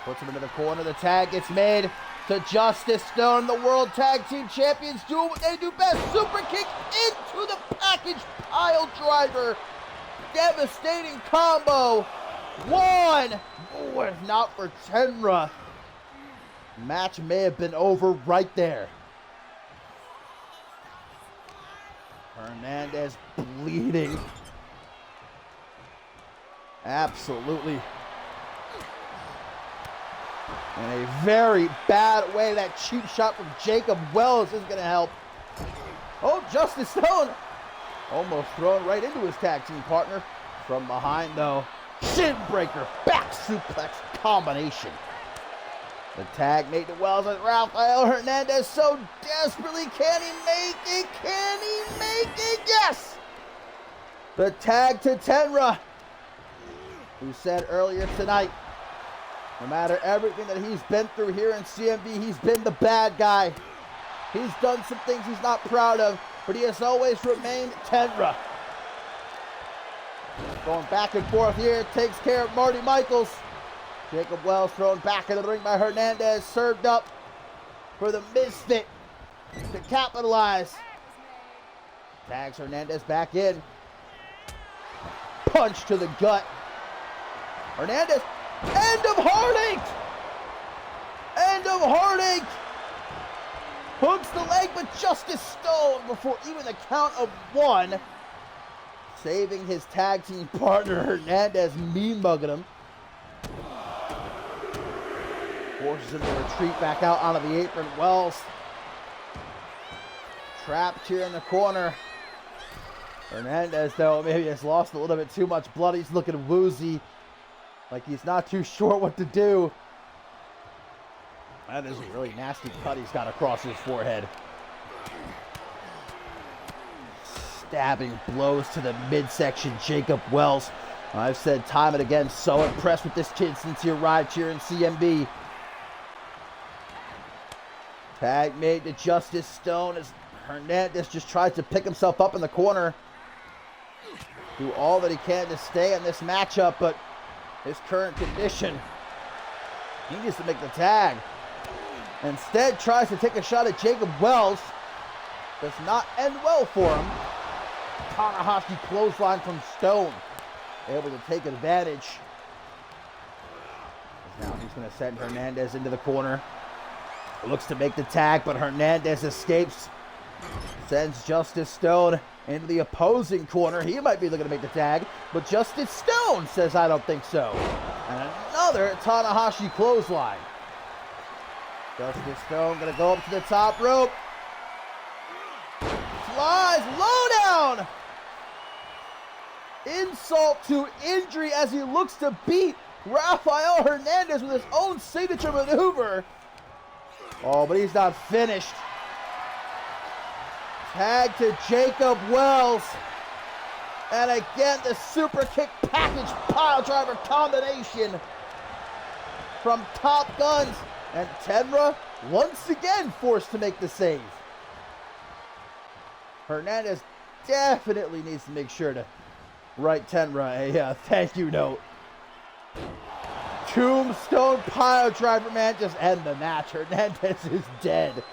Puts him into the corner. The tag gets made to Justice Stone. The World Tag Team Champions do what they do best. Super kick into the package pile driver. Devastating combo. One. Oh, if not for Tenra, match may have been over right there. Hernandez bleeding. Absolutely. In a very bad way. That cheap shot from Jacob Wells is going to help. Oh, Justice Stone almost thrown right into his tag team partner. From behind, though. Shin breaker, back suplex combination. The tag made to Wells with Rafael Hernandez so desperately. Can he make it? Can he make it? Yes! The tag to Tenra, who said earlier tonight, no matter everything that he's been through here in CMV, he's been the bad guy. He's done some things he's not proud of, but he has always remained Tenra. Going back and forth here, takes care of Marty Michaels. Jacob Wells thrown back into the ring by Hernandez, served up for the Misfit to capitalize. Tags Hernandez back in. Punch to the gut. Hernandez, end of heartache! End of heartache! Hooks the leg, but Justice Stone before even the count of one. Saving his tag team partner, Hernandez, mean mugging him. Forces him to retreat back out onto the apron. Wells trapped here in the corner. Hernandez, though, maybe has lost a little bit too much blood. He's looking woozy, like he's not too sure what to do. That is a really nasty cut he's got across his forehead. Stabbing blows to the midsection, Jacob Wells. I've said time and again, so impressed with this kid since he arrived here in CMB. Tag made to Justice Stone as Hernandez just tries to pick himself up in the corner. Do all that he can to stay in this matchup, but his current condition, he needs to make the tag. Instead, tries to take a shot at Jacob Wells. Does not end well for him. Tanahashi clothesline from Stone. Able to take advantage. Now he's going to send Hernandez into the corner. Looks to make the tag, but Hernandez escapes. Sends Justice Stone into the opposing corner. He might be looking to make the tag, but Justice Stone says, I don't think so. And another Tanahashi clothesline. Justice Stone going to go up to the top rope. Flies low down. Insult to injury as he looks to beat Rafael Hernandez with his own signature maneuver. Oh, but he's not finished. Tag to Jacob Wells. And again, the super kick package pile driver combination from Top Guns. And Tenra once again forced to make the save. Hernandez definitely needs to make sure to write Tenra a thank you note. Tombstone pile driver, man, just end the match. Hernandez is dead.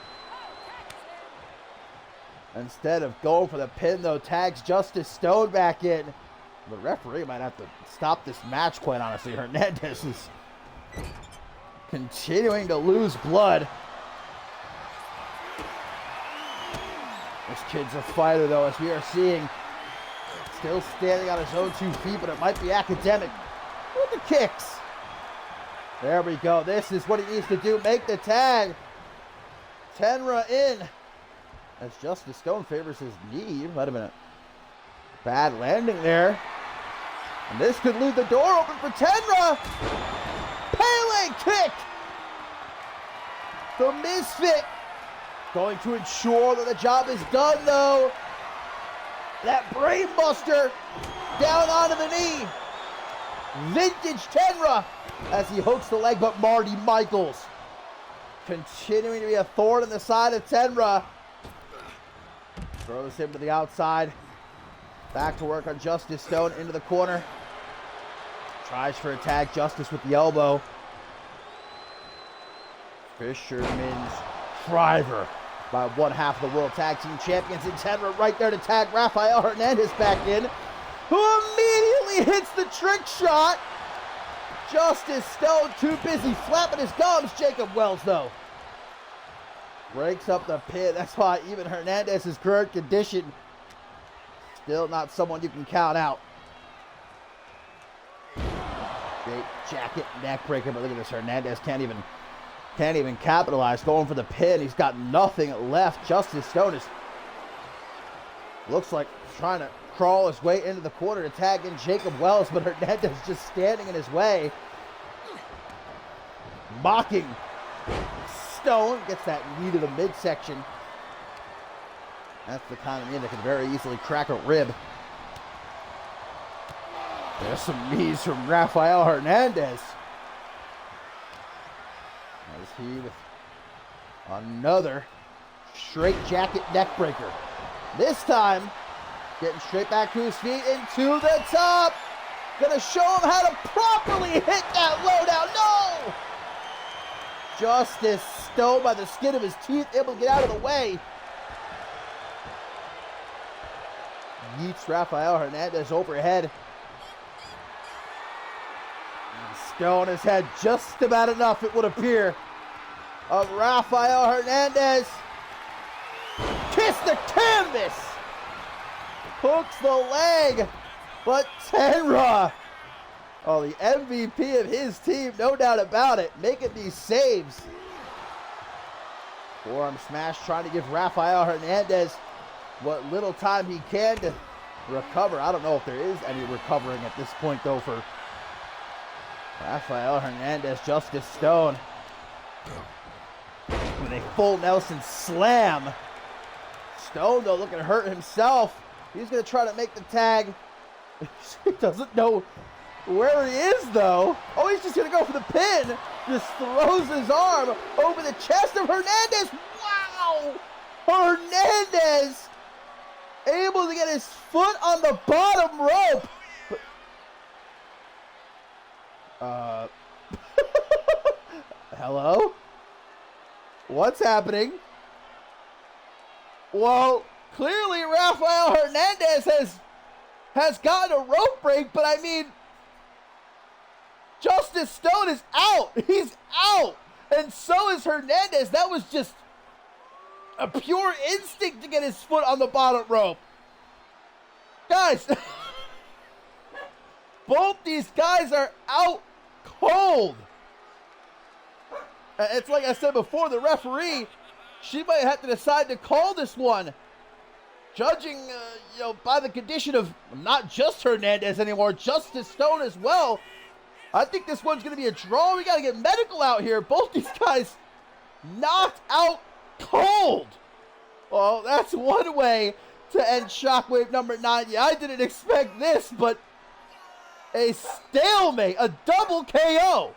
Instead of going for the pin, though, tags Justice Stone back in. The referee might have to stop this match, quite honestly. Hernandez is continuing to lose blood. This kid's a fighter, though, as we are seeing. Still standing on his own 2 feet, but it might be academic. With the kicks. There we go. This is what he needs to do. Make the tag. Tenra in. As Justice Stone favors his knee. Might have been a bad landing there. And this could leave the door open for Tenra. Pale kick. The Misfit going to ensure that the job is done, though. That brainbuster down onto the knee. Vintage Tenra as he hooks the leg, but Marty Michaels continuing to be a thorn in the side of Tenra. Throws him to the outside. Back to work on Justice Stone into the corner. Tries for a tag. Justice with the elbow. Fisherman's driver by one half of the World Tag Team Champions, and Tenra right there to tag Rafael Hernandez back in, who immediately hits the trick shot. Justice Stone too busy flapping his gums. Jacob Wells, though, breaks up the pin. That's why even Hernandez's current condition, still not someone you can count out. Great jacket neck breaker, but look at this. Hernandez can't even capitalize. Going for the pin. He's got nothing left. Justice Stone looks like trying to crawl his way into the corner to tag in Jacob Wells, but Hernandez just standing in his way. Mocking Stone. Gets that knee to the midsection. That's the kind of knee that can very easily crack a rib. There's some knees from Rafael Hernandez. As he with another straight jacket neck breaker. This time, getting straight back to his feet into the top. Gonna show him how to properly hit that low down. No! Justice Stone by the skin of his teeth, able to get out of the way. Yeets Rafael Hernandez overhead. And Stone has had just about enough, it would appear, of Rafael Hernandez. Kiss the canvas! Hooks the leg, but Tenra, oh, the MVP of his team, no doubt about it, making these saves. Forearm smash, trying to give Rafael Hernandez what little time he can to recover. I don't know if there is any recovering at this point, though, for Rafael Hernandez. Justice Stone with a full Nelson slam. Stone, though, looking to hurt himself. He's going to try to make the tag. He doesn't know where he is, though. Oh, he's just going to go for the pin. Just throws his arm over the chest of Hernandez. Wow! Hernandez able to get his foot on the bottom rope. Hello? What's happening? Well, clearly Rafael Hernandez has gotten a rope break, but I mean, Justice Stone is out. He's out. And so is Hernandez. That was just a pure instinct to get his foot on the bottom rope. Guys, both these guys are out cold. It's like I said before, the referee, she might have to decide to call this one. Judging, by the condition of not just Hernandez anymore, Justice Stone as well. I think this one's going to be a draw. We got to get medical out here. Both these guys knocked out cold. Well, that's one way to end Shockwave number 90. I didn't expect this, but a stalemate, a double KO.